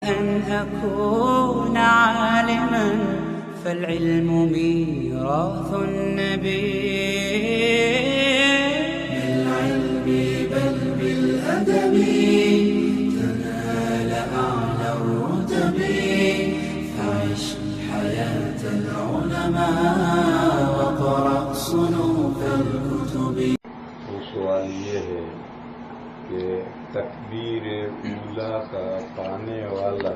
أن أكون عالما فالعلم ميراث النبي. بالعلم بل بالأدب تنال أعلى الرتب فعش حياة العلماء وقرأ صنوف الكتب. سوال یہ ہے کہ تکبیر اولا کا پانے والا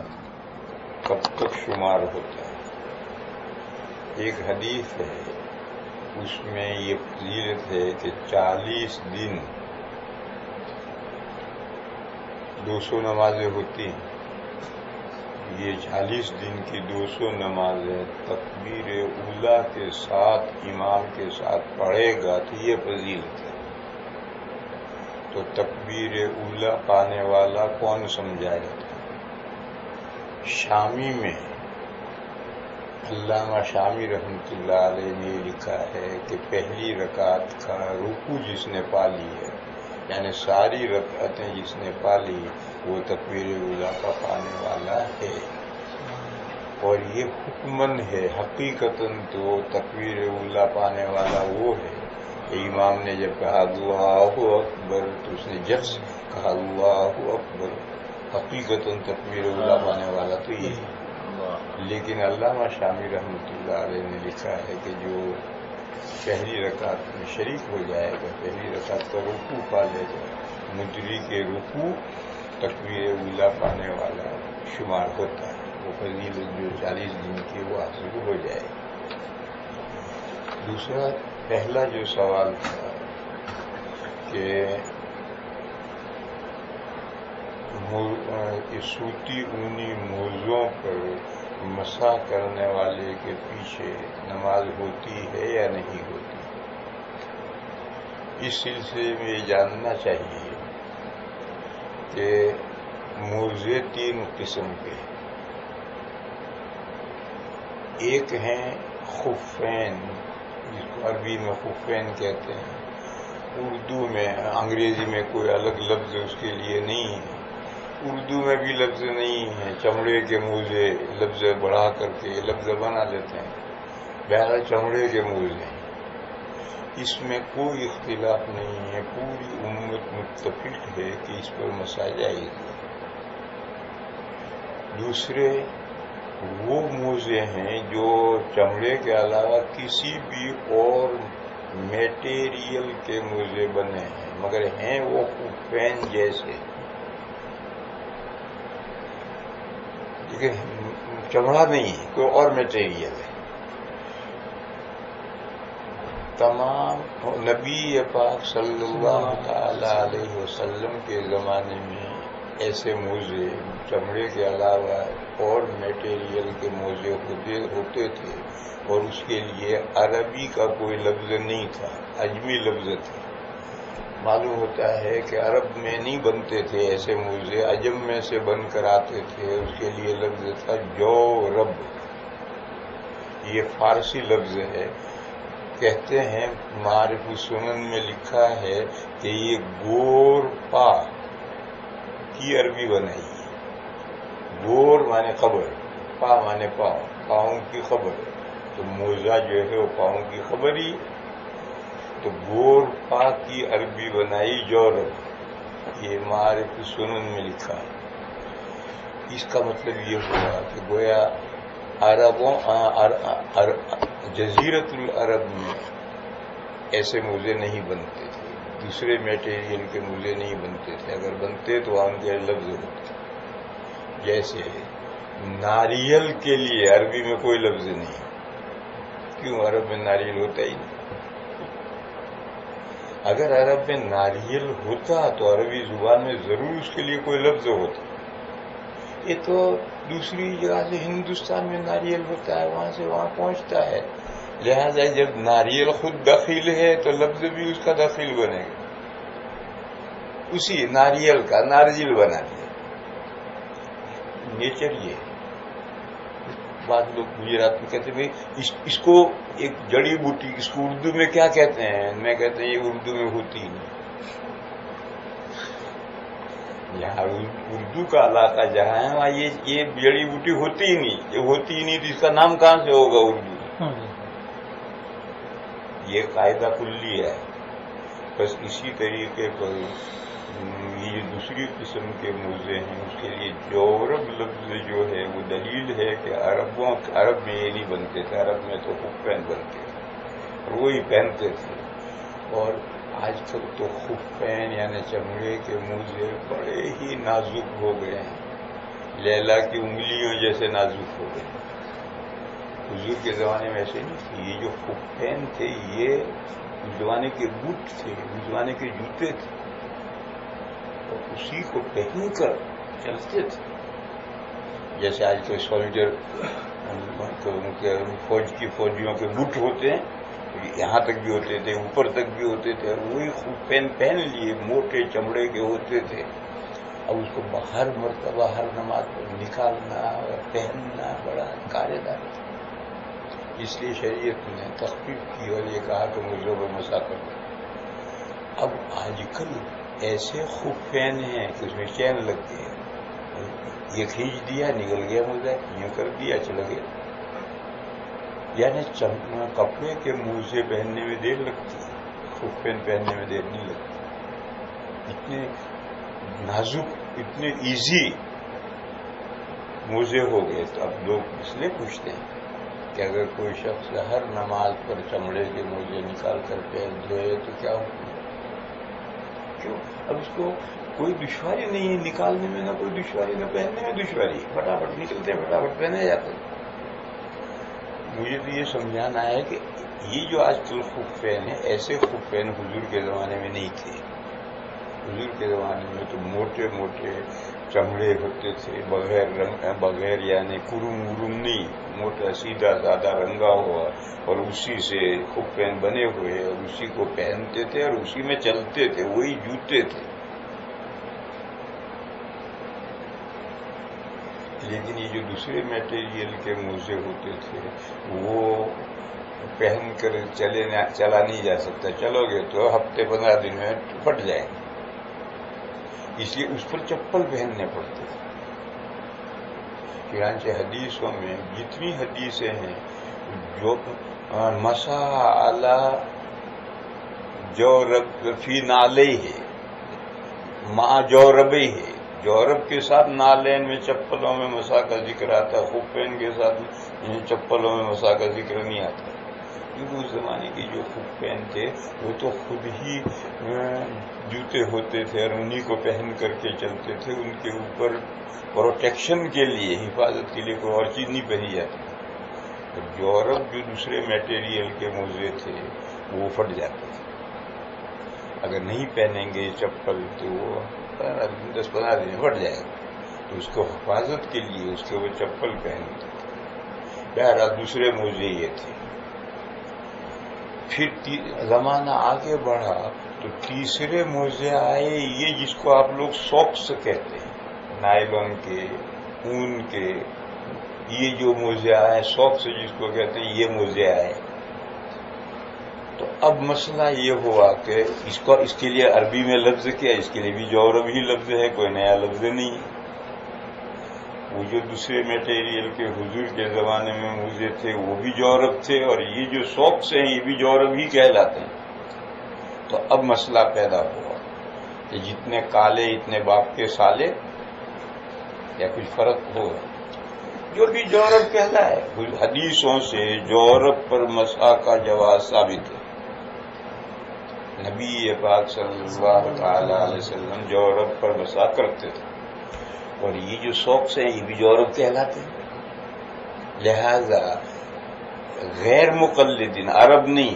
کب تک شمار ہوتا ہے؟ ایک حدیث ہے، اس میں یہ فضیلت ہے کہ 40 دن 200 نمازیں ہوتی ہیں. یہ 40 دن کی 200 نمازیں تکبیر اولا کے ساتھ امام کے ساتھ پڑھے گا تو یہ فضیلت ہے. تو تکبیر اولا پانے والا کون سمجھا جاتا ہے؟ شامی میں علامہ شامی رحمۃ اللہ علیہ نے لکھا ہے کہ پہلی رکعت کا رکوع جس نے پا لی ہے، یعنی ساری رکعتیں جس نے پا لی، وہ تکبیر اولا کا پانے والا ہے. اور یہ حکمن ہے، حقیقتاً تو تکبیر اولا پانے والا وہ ہے. امام نے جب کہا اللہ اکبر تو اس نے جب کہا اللہ اکبر، حقیقتاً تکبیر اولا پانے والا تو یہ ہے. لیکن علامہ شامی رحمۃ اللہ علیہ نے لکھا ہے کہ جو پہلی رکعت میں شریک ہو جائے گا، پہلی رکعت کا رکوع پا لے گا، مدری کے رکوع تکبیر اولا پانے والا شمار ہوتا ہے. وہ فضیلت جو 40 دن کی وہ حاصل ہو جائے گی. دوسرا، پہلا جو سوال تھا کہ سوتی اونی موزوں پر مسح کرنے والے کے پیچھے نماز ہوتی ہے یا نہیں ہوتی. اس سلسلے میں یہ جاننا چاہیے کہ موزے 3 قسم کے ہیں. ایک ہیں خفین، جس کو عربی میں خفین کہتے ہیں. اردو میں، انگریزی میں کوئی الگ لفظ اس کے لیے نہیں ہے، اردو میں بھی لفظ نہیں ہے. چمڑے کے موزے لفظ بڑھا کر کے لفظ بنا لیتے ہیں. بہرحال چمڑے کے موزے ہیں. اس میں کوئی اختلاف نہیں ہے، پوری امت متفق ہے کہ اس پر مسح جائز ہے. دوسرے وہ موزے ہیں جو چمڑے کے علاوہ کسی بھی اور میٹیریل کے موزے بنے ہیں، مگر ہیں وہ خفین جیسے، لیکن چمڑا نہیں ہے، کوئی اور میٹیریل ہے. تمام نبی پاک صلی اللہ تعالی علیہ وسلم کے زمانے میں ایسے موزے چمڑے کے علاوہ اور میٹیریل کے موزے ہوتے تھے، اور اس کے لیے عربی کا کوئی لفظ نہیں تھا، عجمی لفظ تھا. معلوم ہوتا ہے کہ عرب میں نہیں بنتے تھے ایسے موزے، عجم میں سے بن کر آتے تھے. اس کے لیے لفظ تھا جورب. یہ فارسی لفظ ہے. کہتے ہیں معارف السنن میں لکھا ہے کہ یہ گور پا کی عربی بنائی ہے. گور مانے خبر، پا مانے پاؤں، پاؤں کی خبر. تو موزہ جو ہے وہ پاؤں کی خبر ہی. تو گور پا کی عربی بنائی جورب. یہ معارف السنن میں لکھا ہے. اس کا مطلب یہ ہوا کہ گویا جزیرت العرب میں ایسے موزے نہیں بنتے تھے، دوسرے میٹیریل کے موزے نہیں بنتے تھے. اگر بنتے تو ان کے لفظ ہوتے. جیسے ناریل کے لیے عربی میں کوئی لفظ نہیں. کیوں؟ عرب میں ناریل ہوتا ہی نہیں. اگر عرب میں ناریل ہوتا تو عربی زبان میں ضرور اس کے لیے کوئی لفظ ہوتا. یہ تو دوسری جگہ سے ہندوستان میں ناریل ہوتا ہے، وہاں سے وہاں پہنچتا ہے. لہذا جب ناریل خود داخل ہے تو لفظ بھی اس کا داخل بنے گا. اسی ناریل کا نارجل بنا دیا. نیچر یہ. بعض لوگ گجرات میں کہتے ہیں اس کو ایک جڑی بوٹی، اس کو اردو میں کیا کہتے ہیں؟ میں کہتے ہیں یہ اردو میں ہوتی ہی نہیں. یہاں اردو کا علاقہ جہاں ہے وہاں یہ جڑی بوٹی ہوتی ہی نہیں، یہ ہوتی ہی نہیں تو اس کا نام کہاں سے ہوگا اردو؟ یہ قاعدہ کلی ہے. بس اسی طریقے پر یہ دوسری قسم کے موزے ہیں، اس کے لیے جورب لفظ جو ہے وہ دلیل ہے کہ عرب میں یہ نہیں بنتے تھے، عرب میں تو خفین بنتے تھے اور وہی پہنتے تھے. اور آج کل تو خفین یعنی چمڑے کے موزے بڑے ہی نازک ہو گئے ہیں، لیلا کی انگلیوں جیسے نازک ہو گئے. حضور کے زمانے میں ایسے نہیں تھے. یہ جو خفین تھے یہ اس زمانے کے بوٹ تھے، اس زمانے کے جوتے تھے، اور اسی کو پہن کر چلتے تھے. جیسے آج کے سولجر فوجیوں کے بوٹ ہوتے ہیں، یہاں تک بھی ہوتے تھے، اوپر تک بھی ہوتے تھے، اور وہی خفین پہن لیے موٹے چمڑے کے ہوتے تھے. اب اس کو ہر مرتبہ ہر نماز پر نکالنا اور پہننا بڑا کارےدار تھا. اس لیے شریعت نے تخفیف کی اور یہ کہا کہ موزوں پر مسا کرو. اب آج کل ایسے خفین ہیں کہ اس میں چین لگتی ہے، یہ کھینچ دیا نکل گیا موزہ، یوں کر دیا چلا گیا. یعنی کپڑے کے موزے پہننے میں دیر لگتی ہے، خفین پہننے میں دیر نہیں لگتی. اتنے نازک اتنے ایزی موزے ہو گئے. تو اب لوگ اس لیے پوچھتے ہیں کہ اگر کوئی شخص ہر نماز پر چمڑے کے موزے نکال کر پہن دھوئے تو کیا ہوگا؟ کیوں؟ اب اس کو کوئی دشواری نہیں ہے نکالنے میں، نہ کوئی دشواری نہ پہننے میں دشواری، فٹافٹ نکلتے ہیں فٹافٹ پہنے جاتے ہیں. مجھے تو یہ سمجھانا ہے کہ یہ جو آج کل خفین ہیں ایسے خفین حضور کے زمانے میں نہیں تھے. حضور کے زمانے میں تو موٹے موٹے چمڑے ہوتے تھے، بغیر یعنی کرم ورم نہیں، موٹا سیدھا سادہ رنگا ہوا، اور اسی سے خفین بنے ہوئے اور اسی کو پہنتے تھے اور اسی میں چلتے تھے، وہی جوتے تھے. لیکن یہ جو دوسرے میٹیریل کے موزے ہوتے تھے وہ پہن کر چلا نہیں جا سکتا. چلو گے تو ہفتے 15 دن میں پھٹ جائے گا، اس لیے اس پر چپل پہننے پڑتے تھے. چنانچہ حدیثوں میں جتنی حدیثیں ہیں جو مسا علی جورب فی نعلیہ ما جوربیہ، جورب کے ساتھ نالین میں چپلوں میں مسا کا ذکر آتا ہے، خفین کے ساتھ چپلوں میں مسا کا ذکر نہیں آتا. کیونکہ اس زمانے کے جو خفین تھے وہ تو خود ہی جوتے ہوتے تھے اور انہی کو پہن کر کے چلتے تھے. ان کے اوپر پروٹیکشن کے لیے، حفاظت کے لیے کوئی اور چیز نہیں پہنی جاتی. یورپ جو دوسرے میٹیریل کے موزے تھے وہ پھٹ جاتے تھے. اگر نہیں پہنیں گے چپل تو وہ 10-15 دن پھٹ جائے گا. تو اس کو حفاظت کے لیے اس کے وہ چپل پہنتے تھے. بہرحال دوسرے موزے یہ تھے. پھر زمانہ آگے بڑھا تو تیسرے موزے آئے، یہ جس کو آپ لوگ سوکس کہتے ہیں، نائلون کے، اون کے، یہ جو موزے آئے سوکس جس کو کہتے ہیں، یہ موزے آئے. تو اب مسئلہ یہ ہوا کہ اس کے لیے عربی میں لفظ کیا، اس کے لیے بھی جورب ہی لفظ ہے، کوئی نیا لفظ نہیں. وہ جو دوسرے میٹیریل کے حضور کے زمانے میں موزے تھے وہ بھی جورب تھے، اور یہ جو سوکس ہیں یہ بھی جورب ہی کہلاتے ہیں. تو اب مسئلہ پیدا ہوا کہ جتنے کالے اتنے باپ کے سالے، یا کچھ فرق ہوگا. جو بھی جورب کہلا ہے، حدیثوں سے جورب پر مسح کا جواز ثابت ہے. نبی پاک صلی اللہ تعالی علیہ وسلم جورب پر مسح کرتے تھے، اور یہ جو سوکس ہیں یہ بھی جورب کہلاتے ہیں. لہذا غیر مقلدین، عرب نہیں،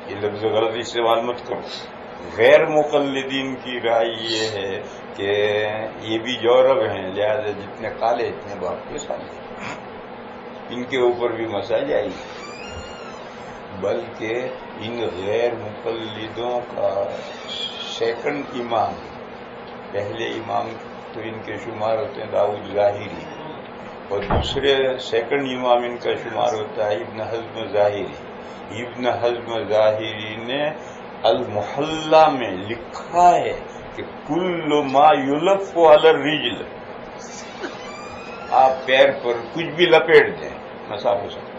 یہ لفظ غلط استعمال مت کرو، غیر مقلدین کی رائے یہ ہے کہ یہ بھی جورب ہیں، لہذا جتنے کالے اتنے باپ کے سالے، ان کے اوپر بھی مسح جائے گی. بلکہ ان غیر مقلدوں کا سیکنڈ امام، پہلے امام تو ان کے شمار ہوتے ہیں داؤد ظاہری، اور دوسرے سیکنڈ امام ان کا شمار ہوتا ہے ابن حزم ظاہری. ابن حزم ظاہری نے المحلہ میں لکھا ہے کہ کل ما یلف علی الرجل، آپ پیر پر کچھ بھی لپیٹ دیں مساف ہو سکتا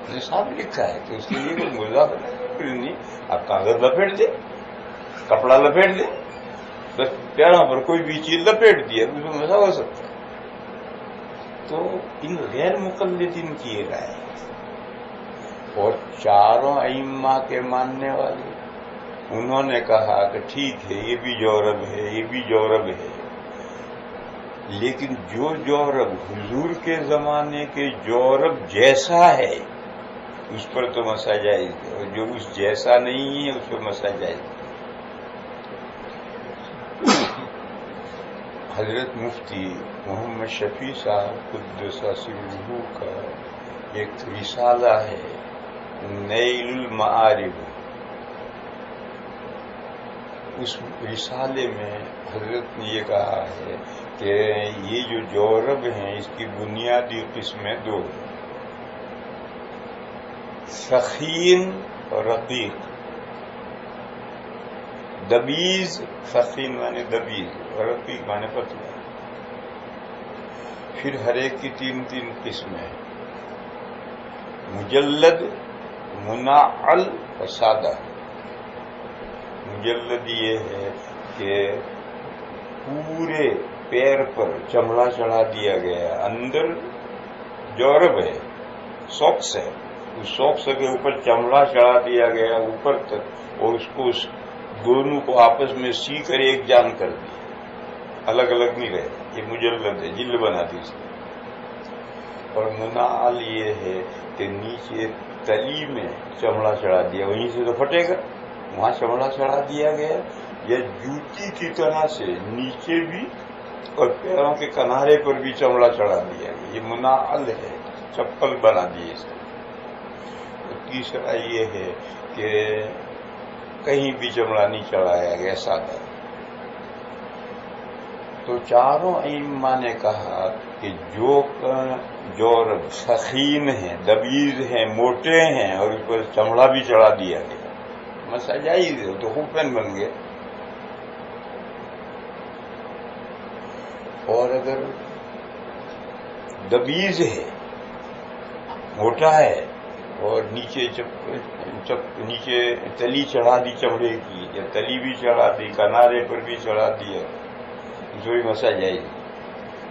ہے، صاحب لکھا ہے کہ اس کے لیے کوئی مضاف نہیں، آپ کاغذ لپیٹ دیں، کپڑا لپیٹ دیں، بس پیروں پر کوئی بھی چیز لپیٹ دی ہے اس میں مسا ہو سکتا ہے۔ تو ان غیر مقلدین کی یہ رائے، اور چاروں ائمہ کے ماننے والے انہوں نے کہا کہ ٹھیک ہے یہ بھی جورب ہے، یہ بھی جورب ہے، لیکن جو جورب حضور کے زمانے کے جورب جیسا ہے اس پر تو مسا جائز ہے، اور جو اس جیسا نہیں ہے اس پر مسا جائز ہے۔ حضرت مفتی محمد شفیع صاحب قدس سرہ کا ایک رسالہ ہے نیل المعارف، اس رسالے میں حضرت نے یہ کہا ہے کہ یہ جو جورب ہیں اس کی بنیادی قسمیں دو ہیں، سخین اور رقیق۔ دبیز، سخین مانے دبیز اور رقیق مانے پتلا۔ پھر ہر ایک کی تین تین قسمیں، مجلد، منعل اور سادہ۔ مجلد یہ ہے کہ پورے پیر پر چمڑا چڑھا دیا گیا، اندر جورب ہے، سوکس ہے، اس سوکس کے اوپر چمڑا چڑھا دیا گیا اوپر تک، اور اس کو دونوں کو آپس میں سی کر ایک جان کر دی، الگ الگ نہیں رہے، یہ مجلد ہے، جلد بنا دی اس نے۔ اور منعل یہ ہے کہ نیچے تلی میں چمڑا چڑھا دیا، وہیں سے تو پھٹے گا، وہاں چمڑا چڑھا دیا گیا، یا جوتی کی طرح سے نیچے بھی اور پیروں کے کنارے پر بھی چمڑا چڑھا دیا گیا، یہ منعل ہے، چپل بنا دی اس نے۔ اور تیسرا یہ ہے کہ کہیں بھی چمڑا نہیں چڑھایا گیا، سادہ۔ تو چاروں ائمہ نے کہا کہ جو جورب سخین ہیں، دبیز ہیں، موٹے ہیں، اور اس پر چمڑا بھی چڑھا دیا گیا، مسا جائز ہے، تو خوفین بن گئے۔ اور اگر دبیز ہے، موٹا ہے، اور نیچے نیچے تلی چڑھا دی چمڑے کی، یا تلی بھی چڑھا دی، کنارے پر بھی چڑھا دیا، اس میں بھی مسا جائز،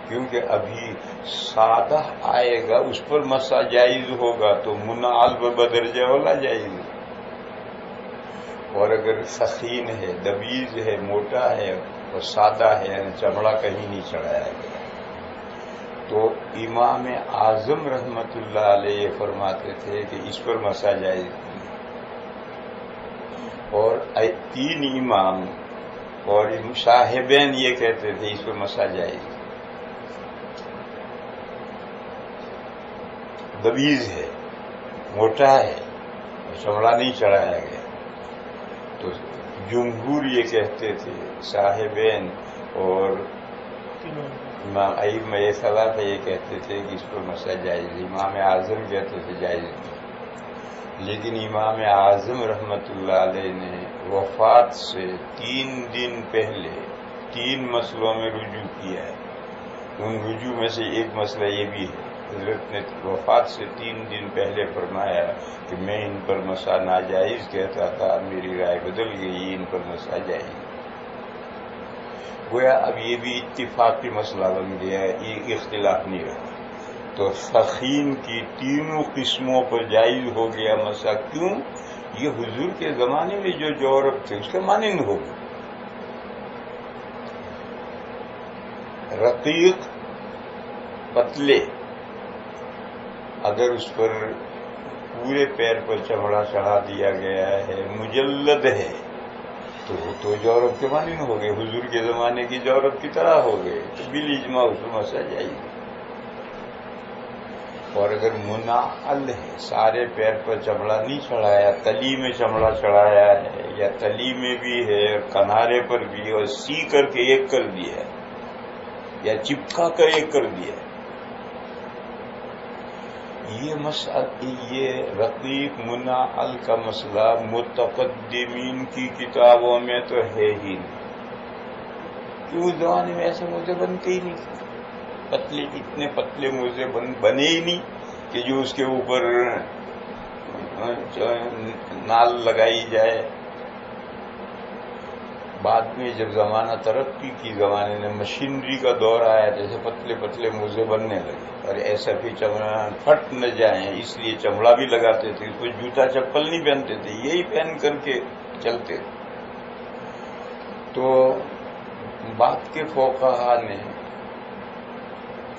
کیونکہ ابھی سادہ آئے گا اس پر مسا جائز ہوگا، تو منعل بدرجہ والا جائز۔ اور اگر سخین ہے، دبیز ہے، موٹا ہے اور سادہ ہے، چمڑا کہیں نہیں چڑھایا گیا، تو امام اعظم رحمت اللہ علیہ فرماتے تھے کہ اس پر مسا جائز نہیں، اور تین امام اور صاحبین یہ کہتے تھے اس پر مسا جائز۔ دبیز ہے، موٹا ہے اور چمڑا نہیں چڑھایا گیا، تو جمہور یہ کہتے تھے، صاحبین اور امام ائمہ یہ ثلاثہ یہ کہتے تھے کہ اس پر مسا جائز، امام اعظم کہتے تھے جائز نہیں۔ لیکن امام اعظم رحمت اللہ علیہ نے وفات سے 3 دن پہلے 3 مسئلوں میں رجوع کیا ہے، ان رجوع میں سے ایک مسئلہ یہ بھی ہے، حضرت نے وفات سے 3 دن پہلے فرمایا کہ میں ان پر مسا ناجائز کہتا تھا، میری رائے بدل گئی، ان پر مسا جائز۔ گویا اب یہ بھی اتفاقی مسئلہ بن گیا ہے، یہ اختلاف نہیں رہا، تو سخین کی تینوں قسموں پر جائز ہو گیا مسا۔ کیوں؟ یہ حضور کے زمانے میں جو جورب تھے اس کے مانند ہو گئے۔ رقیق، پتلے، اگر اس پر پورے پیر پر چمڑا چڑھا دیا گیا ہے، مجلد ہے، تو وہ تو جورب کے مانند ہو گئے، حضور کے زمانے کی جورب کی طرح ہو گئے، تو بالاجماع اس میں مسا جائز۔ اور اگر منعل ہے، سارے پیر پر چمڑا نہیں چڑھایا، تلی میں چمڑا چڑھایا ہے، یا تلی میں بھی ہے اور کنارے پر بھی، اور سی کر کے ایک کر دیا ہے یا چپکا کر ایک کر دیا ہے، یہ رقیق منعل کا مسئلہ متقدمین کی کتابوں میں تو ہے ہی نہیں، کیوں اس زمانے میں ایسے موزے بنتے ہی نہیں، پتلے اتنے پتلے موزے بنے ہی نہیں کہ جو اس کے اوپر نال لگائی جائے۔ بعد میں جب زمانہ ترقی کی، زمانے میں مشینری کا دور آیا، جیسے پتلے پتلے موزے بننے لگے، اور ایسا بھی چمڑا پھٹ نہ جائیں اس لیے چمڑا بھی لگاتے تھے، کوئی جوتا چپل نہیں پہنتے تھے، یہی پہن کر کے چلتے تھے۔ تو بعد کے فقہا نے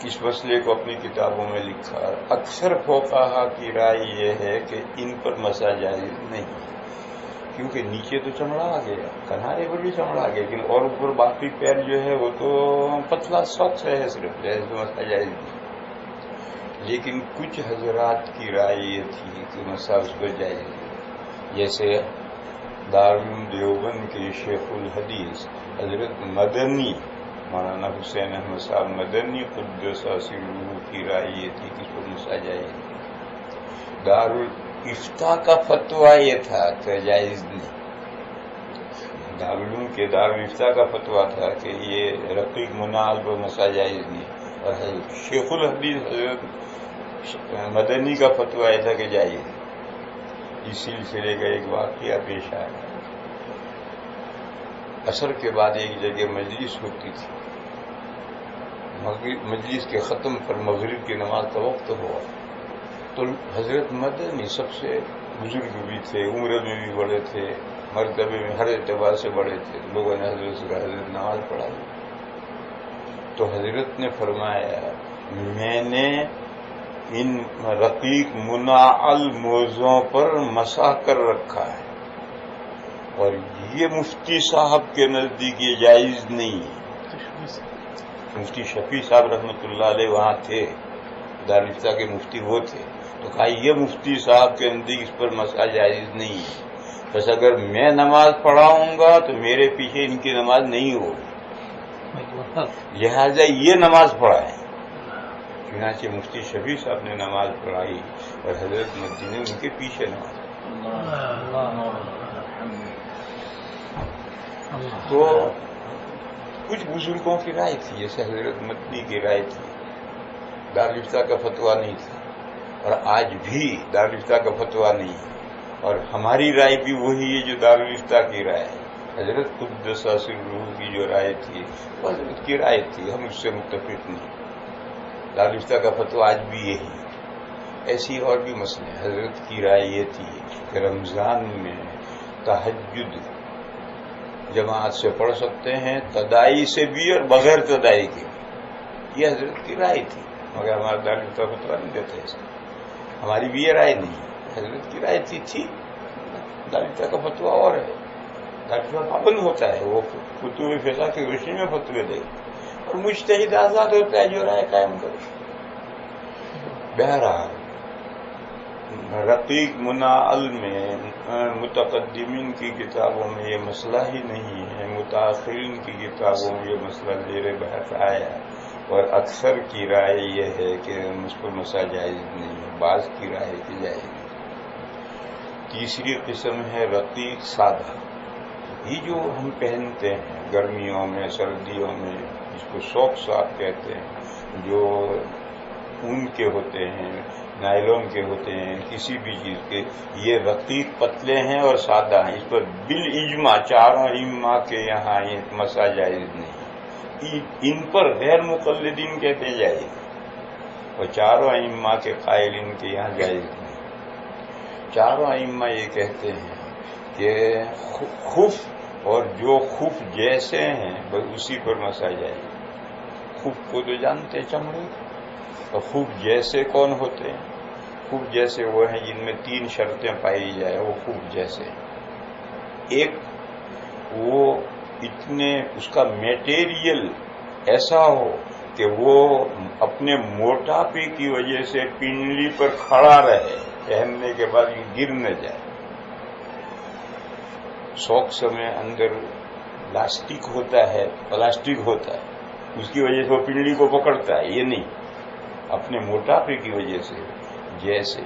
اس مسئلے کو اپنی کتابوں میں لکھا۔ اکثر فقہا کی رائے یہ ہے کہ ان پر مسا جائز نہیں، کیونکہ نیچے تو چمڑا آ گیا، کنارے پر بھی چمڑا آ گیا، لیکن اور اوپر باقی پیر جو ہے وہ تو پتلا سخت ہے، صرف جائز مسا جائز نہیں۔ لیکن کچھ حضرات کی رائے یہ تھی کہ مسا اس پر جائز نہیں، جیسے دارالعلوم دیوبند کے شیخ الحدیث حضرت مدنی مولانا حسین احمد صاحب مدنی قدس سرہ کی رائے یہ تھی کہ اس پر مسا جائز نہیں۔ دارالافتاء کا فتویٰ یہ تھا کہ جائز نہیں، دارالعلوم کے دارالافتاء کا فتویٰ تھا کہ یہ رقیق منعل پر مسا جائز نہیں، اور شیخ الحدیث حضرت مدنی کا فتویٰ یہ تھا کہ جائز۔ اس سلسلے کا ایک واقعہ پیش آیا۔ عصر کے بعد ایک جگہ مجلس ہوتی تھی، مجلس کے ختم پر مغرب کی نماز کا وقت ہوا، تو حضرت مدنی سب سے بزرگ بھی تھے، عمر میں بھی بڑے تھے، مرتبے میں ہر اعتبار سے بڑے تھے، لوگوں نے حضرت نماز پڑھائی۔ تو حضرت نے فرمایا میں نے ان رقیق منعل موزوں پر مسا کر رکھا ہے، اور یہ مفتی صاحب کے نزدیک یہ جائز نہیں ہے۔ مفتی شفیع صاحب رحمۃ اللہ علیہ وہاں تھے، دارالافتاء کے مفتی وہ تھے، تو کہا یہ مفتی صاحب کے نزدیک اس پر مسا جائز نہیں ہے، بس اگر میں نماز پڑھاؤں گا تو میرے پیچھے ان کی نماز نہیں ہوگی، لہذا یہ نماز پڑھائیں۔ چنانچہ مفتی شفیع صاحب نے نماز پڑھائی اور حضرت مدنی نے ان کے پیچھے نماز پڑھائی۔ تو کچھ بزرگوں کی رائے تھی، جیسے حضرت مدنی کی رائے تھی، دارالافتاء کا فتویٰ نہیں تھا، اور آج بھی دارالافتاء کا فتویٰ نہیں ہے، اور ہماری رائے بھی وہی ہے جو دارالافتاء کی رائے ہے۔ حضرت قدس سرہ کی جو رائے تھی وہ حضرت کی رائے تھی، ہم اس سے متفق نہیں۔ دارالافتاء کا فتویٰ آج بھی یہی ہے۔ ایسی اور بھی مسئلے، حضرت کی رائے یہ تھی کہ رمضان میں تہجد جماعت سے پڑھ سکتے ہیں، تدائی سے بھی اور بغیر تدائی کے بھی، یہ حضرت کی رائے تھی، مگر ہمارا دارالافتاء فتویٰ نہیں دیتے اس کا، ہماری بھی یہ رائے نہیں ہے، حضرت کی رائے تھی۔ دارالافتاء کا فتویٰ اور ہے، دارالافتاء پابند ہوتا ہے، وہ فتوی فقہ کی روشنی میں فتوے دے، اور مجتہد آزاد ہوتا ہے جو رائے قائم کرے۔ بہرحال رقیق منعل میں متقدمین کی کتابوں میں یہ مسئلہ ہی نہیں ہے، متاخرین کی کتابوں میں یہ مسئلہ زیر بحث آیا، اور اکثر کی رائے یہ ہے کہ اس پر مسا جائز نہیں ہے، بعض کی رائے کی جائز نہیں۔ تیسری قسم ہے رقیق سادہ، یہ جو ہم پہنتے ہیں گرمیوں میں سردیوں میں، جس کو سوکس آپ کہتے ہیں، جو اون کے ہوتے ہیں، نائلون کے ہوتے ہیں، کسی بھی چیز کے، یہ رقیق پتلے ہیں اور سادہ ہیں، اس پر بالاجماع چاروں ائمہ کے یہاں یہ مسا جائز نہیں، ان پر غیر مقلدین کہتے ہیں جائز، اور چاروں ائمہ کے قائلین کے یہاں جائز نہیں۔ چاروں ائمہ یہ کہتے ہیں کہ خف اور جو خف جیسے ہیں بس اسی پر مسا جائز۔ خف کو تو جانتے ہیں چمڑے، اور خف جیسے کون ہوتے ہیں؟ خف جیسے وہ ہیں جن میں 3 شرطیں پائی جائے، وہ خف جیسے۔ ایک، وہ اتنے اس کا میٹیریل ایسا ہو کہ وہ اپنے موٹاپے کی وجہ سے پنڈلی پر کھڑا رہے، پہننے کے بعد گر نہ جائے۔ سوکس میں اندر لاسٹک ہوتا ہے، پلاسٹک ہوتا ہے، اس کی وجہ سے وہ پنڈلی کو پکڑتا ہے، یہ نہیں، اپنے موٹاپے کی وجہ سے جیسے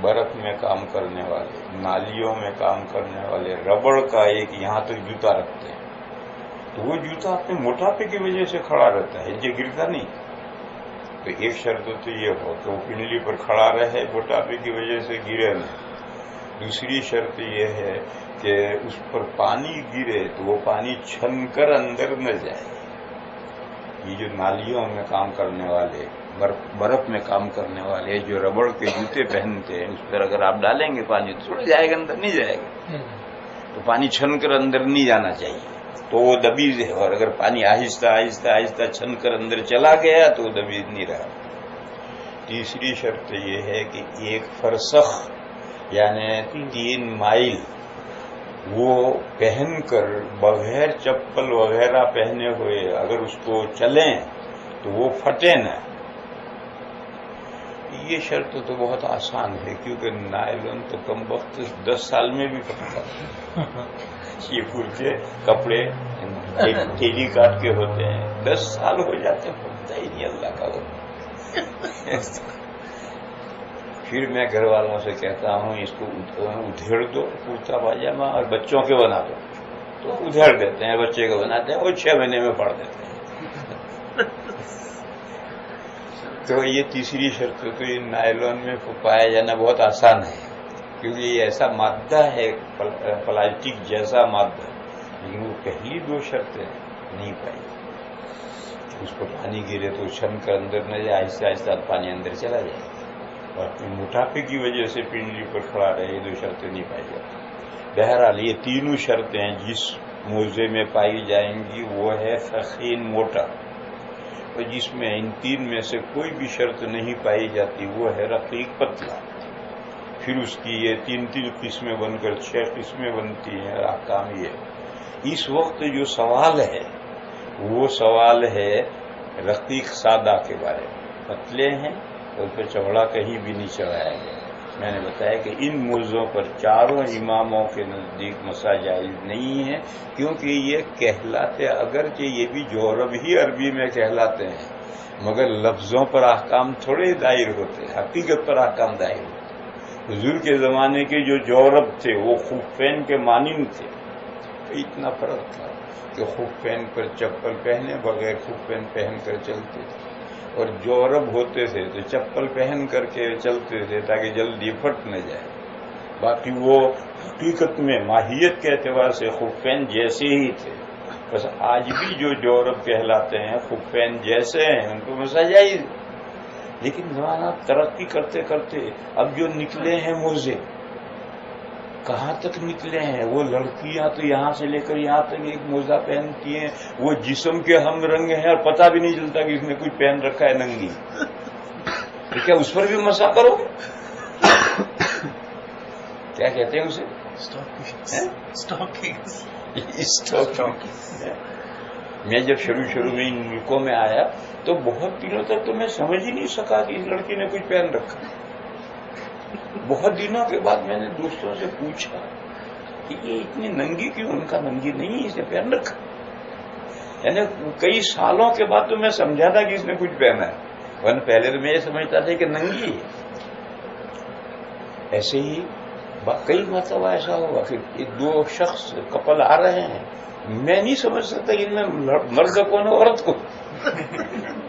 برف میں کام کرنے والے، نالیوں میں کام کرنے والے ربڑ کا ایک یہاں تک جوتا رکھتے ہیں، تو وہ جوتا اپنے موٹاپے کی وجہ سے کھڑا رہتا ہے، یہ گرتا نہیں. تو ایک شرط تو یہ ہو کہ وہ پنڈلی پر کھڑا رہے، موٹاپے کی وجہ سے گرے نہیں. دوسری شرط یہ ہے کہ اس پر پانی گرے تو وہ پانی چھن کر اندر نہ جائے. یہ جو نالیوں میں کام کرنے والے، برف میں کام کرنے والے جو ربڑ کے جوتے پہنتے ہیں، اس پر اگر آپ ڈالیں گے پانی تو چھوڑ جائے گا، اندر نہیں جائے گا. تو پانی چھن کر اندر نہیں جانا چاہیے، تو وہ دبیز ہے. اور اگر پانی آہستہ آہستہ آہستہ چھن کر اندر چلا گیا تو وہ دبیز نہیں رہا. تیسری شرط یہ ہے کہ 1 فرسخ یعنی 3 مائل وہ پہن کر بغیر چپل وغیرہ پہنے ہوئے اگر اس کو چلیں تو وہ پھٹے نہ. یہ شرط تو بہت آسان ہے، کیونکہ نائلون تو کم وقت 10 سال میں بھی پھٹتا ہے. یہ پھول کے کپڑے ٹیلی کاٹ کے ہوتے ہیں، 10 سال ہو جاتے ہیں، پھٹتا ہی نہیں اللہ کا وہ. پھر میں گھر والوں سے کہتا ہوں اس کو ادھیڑ دو کرتا پاجامہ اور بچوں کے بنا دو، تو ادھیڑ دیتے ہیں، بچے کو بناتے ہیں، وہ 6 مہینے میں پڑھ دیتے ہیں. تو یہ تیسری شرط تو یہ نائلون میں پایا جانا بہت آسان ہے، کیونکہ یہ ایسا مادہ ہے پلاسٹک جیسا مادہ. لیکن وہ پہلی 2 شرطیں نہیں پائی. اس پر پانی گرے تو چھن کر اندر نہ جائے، آہستہ آہستہ پانی اندر چلا جائے، اور اپنے موٹاپے کی وجہ سے پنڈلی پر کھڑا رہے. یہ 2 شرطیں نہیں پائی جاتی. بہرحال یہ تینوں شرطیں جس موضوع میں پائی جائیں گی وہ ہے ثخین موٹا، اور جس میں ان 3 میں سے کوئی بھی شرط نہیں پائی جاتی وہ ہے رقیق پتلا. پھر اس کی یہ 3 قسمیں بن کر 6 قسمیں بنتی ہیں. احکام یہ اس وقت جو سوال ہے وہ سوال ہے رقیق سادہ کے بارے میں. پتلے ہیں اور اس پہ چمڑا کہیں بھی نہیں چڑھایا گیا. میں نے بتایا کہ ان موضوعوں پر 4 اماموں کے نزدیک مسا جائز نہیں ہے، کیونکہ یہ کہلاتے، اگرچہ یہ بھی جورب ہی عربی میں کہلاتے ہیں، مگر لفظوں پر احکام تھوڑے دائر ہوتے، حقیقت پر احکام دائر ہوتے. حضور کے زمانے کے جو جورب تھے وہ خفین کے مانند تھے. اتنا فرق تھا کہ خفین پر چپل پہنے بغیر خفین پہن کر چلتے تھے، اور جورب ہوتے تھے تو چپل پہن کر کے چلتے تھے تاکہ جلدی پھٹ نہ جائے. باقی وہ حقیقت میں ماہیت کے اعتبار سے خفین جیسے ہی تھے. بس آج بھی جو جورب کہلاتے ہیں خفین جیسے ہیں، ان کو مسا جائز. لیکن زمانہ ترقی کرتے کرتے اب جو نکلے ہیں موزے، کہاں تک نکلے ہیں؟ وہ لڑکیاں تو یہاں سے لے کر یہاں تک ایک موزہ پہنتی ہیں، وہ جسم کے ہم رنگ ہیں اور پتہ بھی نہیں چلتا کہ اس نے کوئی پہن رکھا ہے ننگی. تو کیا اس پر بھی مسا کرو؟ کیا کہتے ہیں اسے؟ میں جب شروع میں ان ملکوں میں آیا تو بہت دنوں تک تو میں سمجھ ہی نہیں سکا کہ اس لڑکی نے کچھ پہن رکھا. بہت دنوں کے بعد میں نے دوستوں سے پوچھا کہ یہ اتنی ننگی کیوں؟ ان کا ننگی نہیں، اس نے پہن رکھا. یعنی کئی سالوں کے بعد تو میں سمجھا تھا کہ اس نے کچھ پہنا ہے، ورنہ پہلے تو میں یہ سمجھتا تھا کہ ننگی ہے. ایسے ہی کئی مرتبہ ایسا ہوا کہ 2 شخص کپل آ رہے ہیں، میں نہیں سمجھ سکتا کہ ان میں مرد کون ہے عورت کون.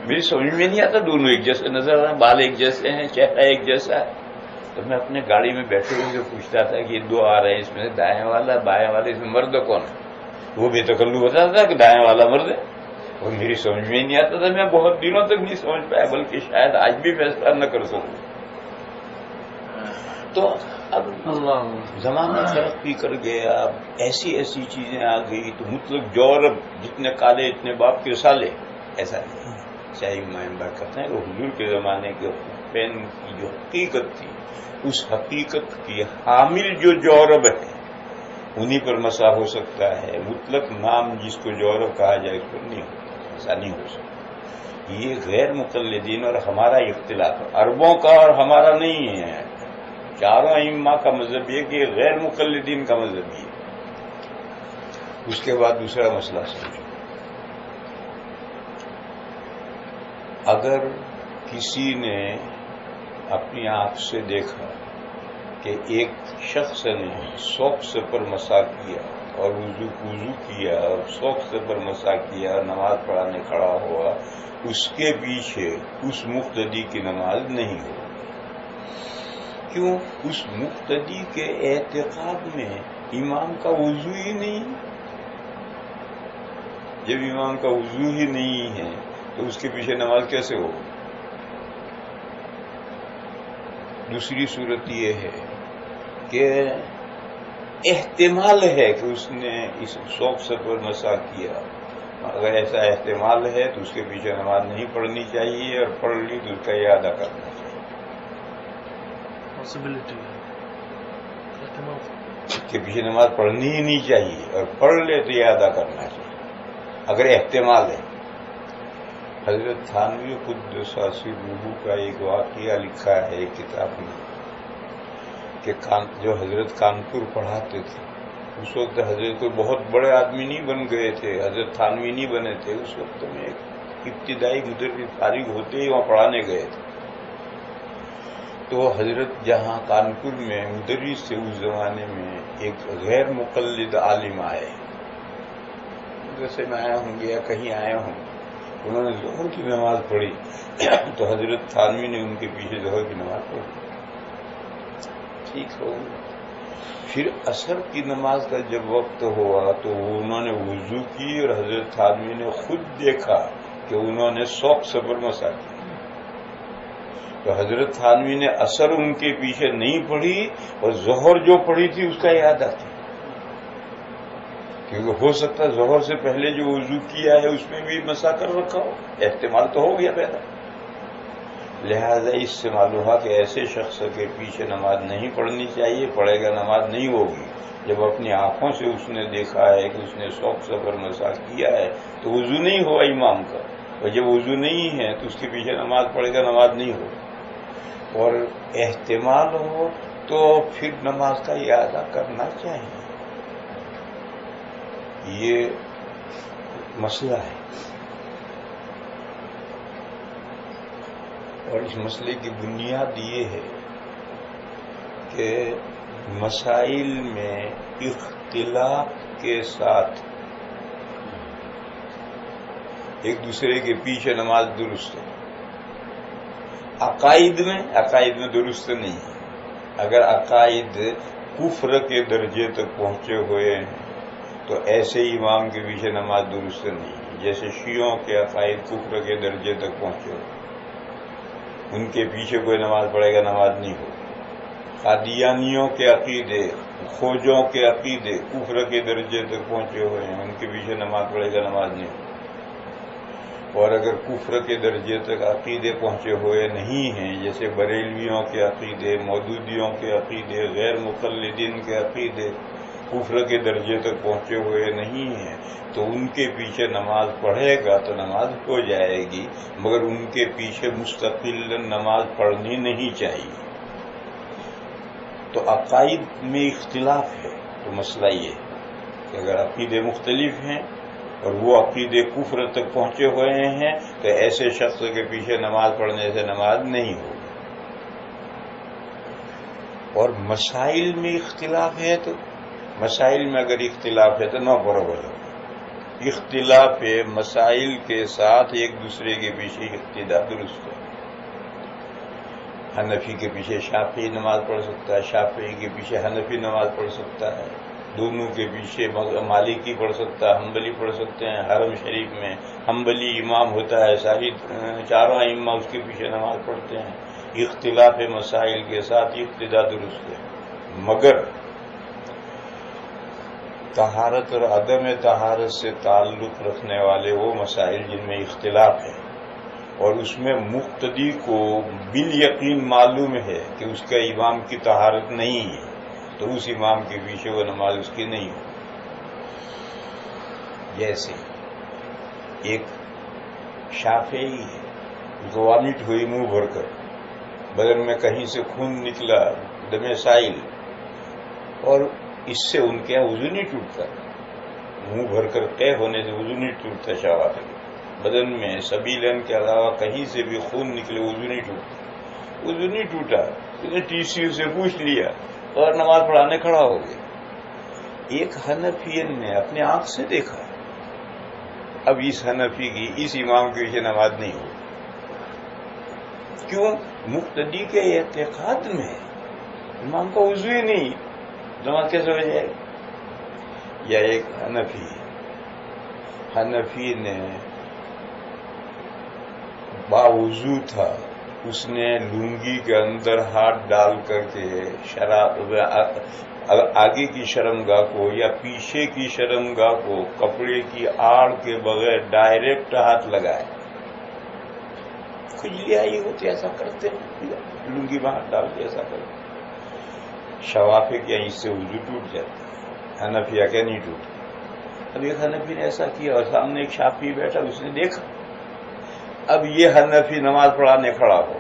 میری سمجھ میں نہیں آتا، دونوں ایک جیسے نظر آ رہے ہیں، بال ایک جیسے ہیں، چہرہ ایک جیسا ہے. تو میں اپنے گاڑی میں بیٹھے ہوئے سے پوچھتا تھا کہ یہ 2 آ رہے ہیں، اس میں سے دائیں والا بائیں والا، اس میں مرد کون ہے؟ وہ بے تکلف بتاتا تھا کہ دائیں والا مرد ہے، اور میری سمجھ میں نہیں آتا تھا. میں بہت دنوں تک نہیں سمجھ پایا، بلکہ شاید آج بھی فیصلہ نہ کر سکوں. تو اب زمانہ ترقی کر گیا، اب ایسی چیزیں آ گئی تو مطلق جورب جتنے کالے اتنے باپ کے سالے، ایسا نہیں. چاہے مائنبر کہتے ہیں وہ حضور کے زمانے کے پین کی جو حقیقت تھی، اس حقیقت کی حامل جو جورب ہے انہی پر مسا ہو سکتا ہے. مطلق نام جس کو جورب کہا جائے اس پر نہیں ہوتا، ایسا نہیں ہو سکتا. یہ غیر مقلدین اور ہمارا اختلاف عربوں کا اور ہمارا نہیں ہے. 4 ائمہ کا مذہب یہ کہ غیر مقلدین کا مذہب یہ. اس کے بعد دوسرا مسئلہ سمجھو. اگر کسی نے اپنی آنکھ سے دیکھا کہ ایک شخص نے سوکس پر مسا کیا اور وضو کیا اور سوکس پر مسا کیا اور نماز پڑھانے کھڑا ہوا، اس کے پیچھے اس مقتدی کی نماز نہیں ہو. کیوں؟ اس مقتدی کے اعتقاد میں امام کا وضو ہی نہیں. جب امام کا وضو ہی نہیں ہے تو اس کے پیچھے نماز کیسے ہو؟ دوسری صورت یہ ہے کہ احتمال ہے کہ اس نے اس سوکس پر مسا کیا. اگر ایسا احتمال ہے تو اس کے پیچھے نماز نہیں پڑھنی چاہیے، اور پڑھ لی تو اس کا یہ ادا کرنا چاہیے. اس کے پیچھے نماز پڑھنی ہی نہیں چاہیے، اور پڑھ لے تو یہ ادا کرنا چاہیے اگر احتمال ہے. حضرت تھانوی قدس سرہ کا ایک واقعہ لکھا ہے ایک کتاب میں کہ جو حضرت کانپور پڑھاتے تھے اس وقت حضرت کوئی بہت بڑے آدمی نہیں بن گئے تھے، حضرت تھانوی نہیں بنے تھے. اس وقت میں ایک ابتدائی مدرس فارغ ہوتے ہی وہاں پڑھانے گئے تھے. تو حضرت جہاں کانپور میں مدرس سے اس زمانے میں ایک غیر مقلد عالم آئے، جیسے میں آیا ہوں یا کہیں آیا ہوں، انہوں نے ظہر کی نماز پڑھی تو حضرت تھانوی نے ان کے پیچھے ظہر کی نماز پڑھی. ٹھیک ہو. پھر عصر کی نماز کا جب وقت ہوا تو انہوں نے وضو کی، اور حضرت تھانوی نے خود دیکھا کہ انہوں نے سوکس پر مسا کی. تو حضرت تھانوی نے عصر ان کے پیچھے نہیں پڑھی، اور ظہر جو پڑھی تھی اس کا اعادہ تھی، کیونکہ ہو سکتا ہے ظہر سے پہلے جو وضو کیا ہے اس میں بھی مسا کر رکھا ہو. احتمال تو ہو گیا پیدا. لہذا اس سے معلوم ہوا کہ ایسے شخص کے پیچھے نماز نہیں پڑھنی چاہیے. پڑھے گا نماز نہیں ہوگی. جب اپنی آنکھوں سے اس نے دیکھا ہے کہ اس نے سوکس پر مسا کیا ہے تو وضو نہیں ہوا امام کا، اور جب وضو نہیں ہے تو اس کے پیچھے نماز پڑھے گا نماز نہیں ہو. اور احتمال ہو تو پھر نماز کا اعادہ کرنا چاہیے. یہ مسئلہ ہے، اور اس مسئلے کی بنیاد یہ ہے کہ مسائل میں اختلاف کے ساتھ ایک دوسرے کے پیچھے نماز درست ہے. عقائد میں درست نہیں ہے. اگر عقائد کفر کے درجے تک پہنچے ہوئے ہیں تو ایسے امام کے پیچھے نماز درست نہیں ہے. جیسے شیعوں کے عقائد کفر کے درجے تک پہنچے ہوئے، ان کے پیچھے کوئی نماز پڑھے گا نماز نہیں ہوگی. قادیانیوں کے عقیدے، خوجوں کے عقیدے کفر کے درجے تک پہنچے ہوئے ہیں، ان کے پیچھے نماز پڑھے گا نماز نہیں ہوگی. اور اگر کفر کے درجے تک عقیدے پہنچے ہوئے نہیں ہیں، جیسے بریلویوں کے عقیدے، مودودیوں کے عقیدے، غیر مقلدین کے عقیدے کفر کے درجے تک پہنچے ہوئے نہیں ہیں، تو ان کے پیچھے نماز پڑھے گا تو نماز ہو جائے گی، مگر ان کے پیچھے مستقل نماز پڑھنی نہیں چاہیے. تو عقائد میں اختلاف ہے. تو مسئلہ یہ کہ اگر عقیدے مختلف ہیں اور وہ عقیدے کفر تک پہنچے ہوئے ہیں تو ایسے شخص کے پیچھے نماز پڑھنے سے نماز نہیں ہوگی. اور مسائل میں اختلاف ہے تو مسائل میں اگر اختلاف ہے تو نو برابر ہو. اختلاف مسائل کے ساتھ ایک دوسرے کے پیچھے اقتداء درست ہے. حنفی کے پیچھے شافعی نماز پڑھ سکتا ہے، شافعی کے پیچھے حنفی نماز پڑھ سکتا ہے، دونوں کے پیچھے مالکی پڑھ سکتا ہے، حنبلی پڑھ سکتے ہیں. حرم شریف میں حنبلی امام ہوتا ہے، ساری چاروں ائمہ اس کے پیچھے نماز پڑھتے ہیں. اختلاف مسائل کے ساتھ اقتداء درست ہے. مگر طہارت اور عدم طہارت سے تعلق رکھنے والے وہ مسائل جن میں اختلاف ہے اور اس میں مقتدی کو بالیقین معلوم ہے کہ اس کا امام کی طہارت نہیں ہے تو اس امام کے پیچھے وہ نماز اس کی نہیں ہو. جیسے ایک شافعی ہے، اس کو وامٹ ہوئی منہ بھر کر، بدن میں کہیں سے خون نکلا، دم سائل، اور اس سے ان کے وضو نہیں ٹوٹتا. منہ بھر کر طے ہونے سے وضو نہیں ٹوٹتا. شوافی بدن میں سبیلن کے علاوہ کہیں سے بھی خون نکلے وضو نہیں ٹوٹتا. وضو نہیں ٹوٹا، اس نے TCU سے پوچھ لیا اور نماز پڑھانے کھڑا ہو گیا۔ ایک حنفی نے اپنے آنکھ سے دیکھا، اب اس حنفی کی اس امام کے پیچھے نماز نہیں ہوگی۔ کیوں؟ مقتدی کے اعتقاد میں امام کا وضو ہی نہیں، نماز کیسے ہو جائے؟ یا ایک حنفی نے باوضو تھا، اس نے لنگی کے اندر ہاتھ ڈال کر کے آگے کی شرمگاہ کو یا پیچھے کی شرمگاہ کو کپڑے کی آڑ کے بغیر ڈائریکٹ ہاتھ لگائے۔ کھجلی آئی ہوتی ایسا کرتے ہیں، لنگی میں ہاتھ ڈال کے ایسا کرتے۔ شوافی کیا اس سے وضو ٹوٹ جاتا ہے، حنفیہ کیا نہیں ٹوٹتا۔ اب ایک حنفی نے ایسا کیا اور سامنے ایک شافعی بیٹھا، اس نے دیکھا۔ اب یہ حنفی نماز پڑھانے کھڑا ہو،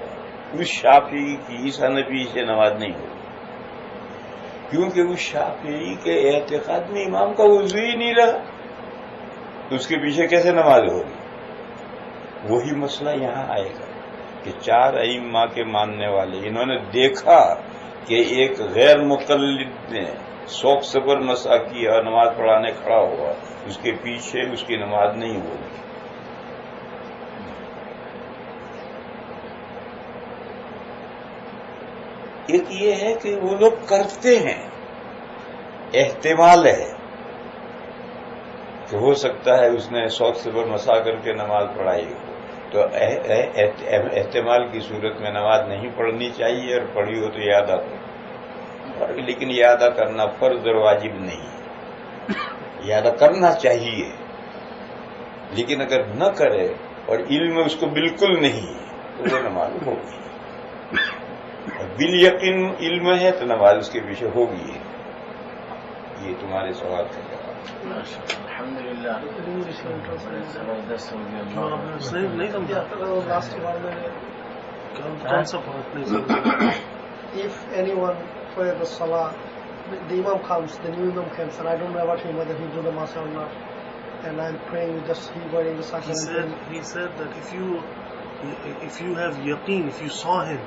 اس شافعی کی اس حنفی سے نماز نہیں ہوگی، کیونکہ اس شافعی کے اعتقاد میں امام کا وضو ہی نہیں رہا، تو اس کے پیچھے کیسے نماز ہوگی؟ وہی مسئلہ یہاں آئے گا کہ 4 ائمہ کے ماننے والے انہوں نے دیکھا کہ ایک غیر مقلد نے سوک صبر مسا کیا اور نماز پڑھانے کھڑا ہوا، اس کے پیچھے اس کی نماز نہیں ہوگی۔ ایک یہ ہے کہ وہ لوگ کرتے ہیں، احتمال ہے کہ ہو سکتا ہے اس نے سوک صبر مسا کر کے نماز پڑھائی ہو، تو احتمال کی صورت میں نماز نہیں پڑھنی چاہیے، اور پڑھی ہو تو یاد کرو، لیکن یاد کرنا فرض اور واجب نہیں ہے، یاد کرنا چاہیے، لیکن اگر نہ کرے اور علم اس کو بالکل نہیں تو وہ نماز ہوگی، اور بالیقین علم ہے تو نماز اس کے پیچھے ہوگی۔ یہ تمہارے سوال کا جواب۔ الحمدللہ۔ If anyone for the salah, the imam comes, the new imam comes, and I don't know about him whether he do the masah or not, and I'm praying with just he wearing the salah. He said that if you have yaqeen, if you saw him,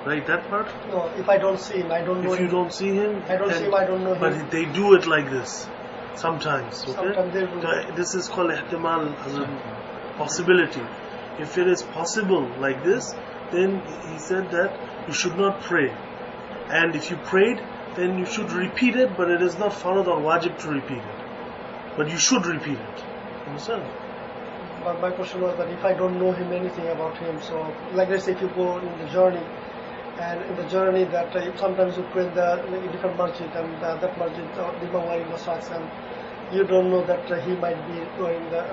right, that part? No, if I don't see him, I don't know if you him. don't see him, I don't see him, I don't know him. But they do it like this sometimes. Okay? Sometimes they do. So this is called ihtimal, as a possibility. If it is possible like this, then he said that you should not pray, and if you prayed, then you should repeat it, but it is not farad or wajib to repeat it, but you should repeat it. Understand? But my question was that if I don't know him, anything about him, so like let's say if you go in the journey, and in the journey that sometimes you pray in the different masjid, and that masjid, the imam wearing the socks, and you don't know that he might be doing the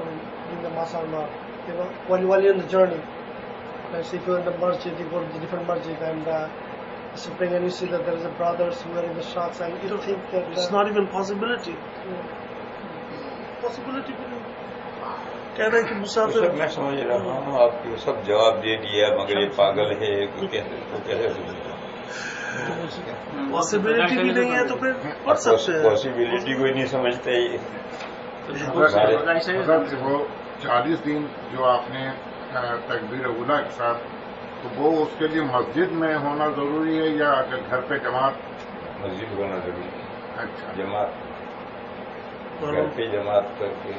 masah or not. You know, while you're in the journey, let's say if you're in the masjid, you go to the different masjid, and spring, and you see that there is a brothers wearing the socks, and you think that it's not even possibility. Possibility بھی نہیں کہہ رہے کہ مسافر. سب میں سمجھ رہا ہوں، آپ کو سب جواب دے دیا، مگر یہ پاگل ہے، کیسے پاسبلٹی بھی نہیں ہے تو پھر پڑھ سکتے ہیں. پاسبلٹی کوئی نہیں سمجھتا یہ. وہ 40 دن جو آپ نے تکبیر اولیٰ کے ساتھ، تو وہ اس کے لیے مسجد میں ہونا ضروری ہے یا اگر گھر پہ جماعت؟ مسجد ہونا ضروری ہے. اچھا، جماعت گھر پہ جماعت کر کے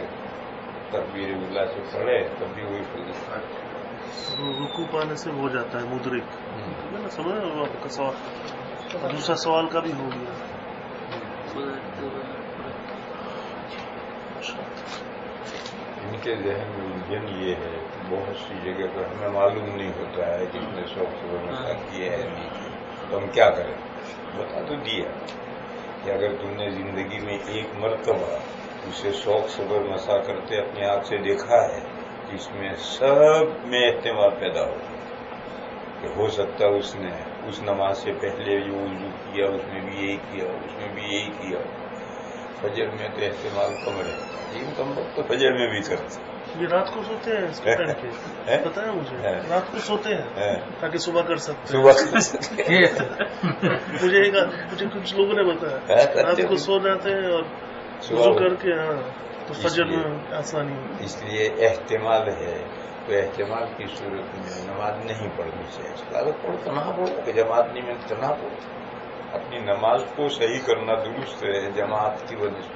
تکبیر اولیٰ سے پڑھے تب بھی وہی فضیلت. رکوع پانے سے ہو جاتا ہے مدرک. سمجھ رہے ہو آپ کا سوال؟ دوسرا سوال کا بھی ہو گیا. ان کے ذہن میں الجھن یہ ہے کہ بہت سی جگہ پر ہمیں معلوم نہیں ہوتا ہے کہ اس نے شوق سے مسا کیا ہے نہیں کیا، تو ہم کیا کریں؟ بتا تو دیا کہ اگر تم نے زندگی میں ایک مرتبہ اسے شوق صبر مسا کرتے اپنی آنکھ سے دیکھا ہے، اس میں سب میں احتمال پیدا ہو کہ ہو سکتا ہے اس نے اس نماز سے پہلے یہ وضو کیا، اس میں بھی یہی کیا، اس میں بھی یہی کیا. فجر میں تو احتمال کم رہتا ہے، لیکن کم وقت تو فجر میں بھی کرتے. یہ رات کو سوتے ہیں اس کو پہن کے، پتا ہے مجھے رات کو سوتے ہیں تاکہ صبح کر سکتے ہیں. مجھے کچھ لوگوں نے بتایا رات کو سو جاتے ہیں اور وضو کر کے تو فجر میں آسانی. اس لیے احتمال ہے تو احتمال کی صورت میں نماز نہیں پڑھنی چاہیے. اگر پڑھو تنہا پڑھو کہ جماعت نہیں میں تنہا پڑھو. اپنی نماز کو صحیح کرنا درست ہے جماعت کی وجہ سے.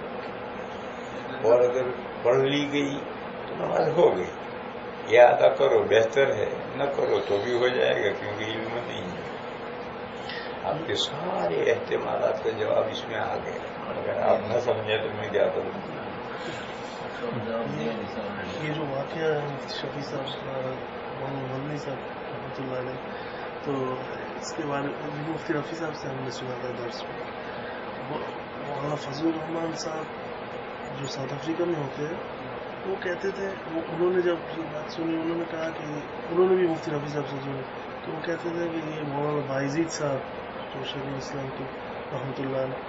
اور اگر پڑھ لی گئی تو نماز ہو گئی. یہ ادا کرو بہتر ہے، نہ کرو تو بھی ہو جائے گا کیونکہ علم نہیں ہے. آپ کے سارے احتمالات کا جواب اس میں آ گیا. اگر آپ نہ سمجھیں تو میں کیا کروں. یہ جو واقعہ ہے مفتی شفیع صاحب مولانا صاحب رحمۃ اللہ علیہ، تو اس کے بارے میں مفتی رفیع صاحب سے ہم نے سنا تھا درس میں. مولانا فضل الرحمان صاحب جو ساؤتھ افریقہ میں ہوتے ہیں، وہ کہتے تھے، انہوں نے جب یہ بات سنی انہوں نے کہا کہ انہوں نے بھی مفتی رفیع صاحب سے سنی، تو وہ کہتے تھے کہ یہ مولانا بایزید صاحب جو شیخ الاسلام کے رحمۃ اللہ علیہ،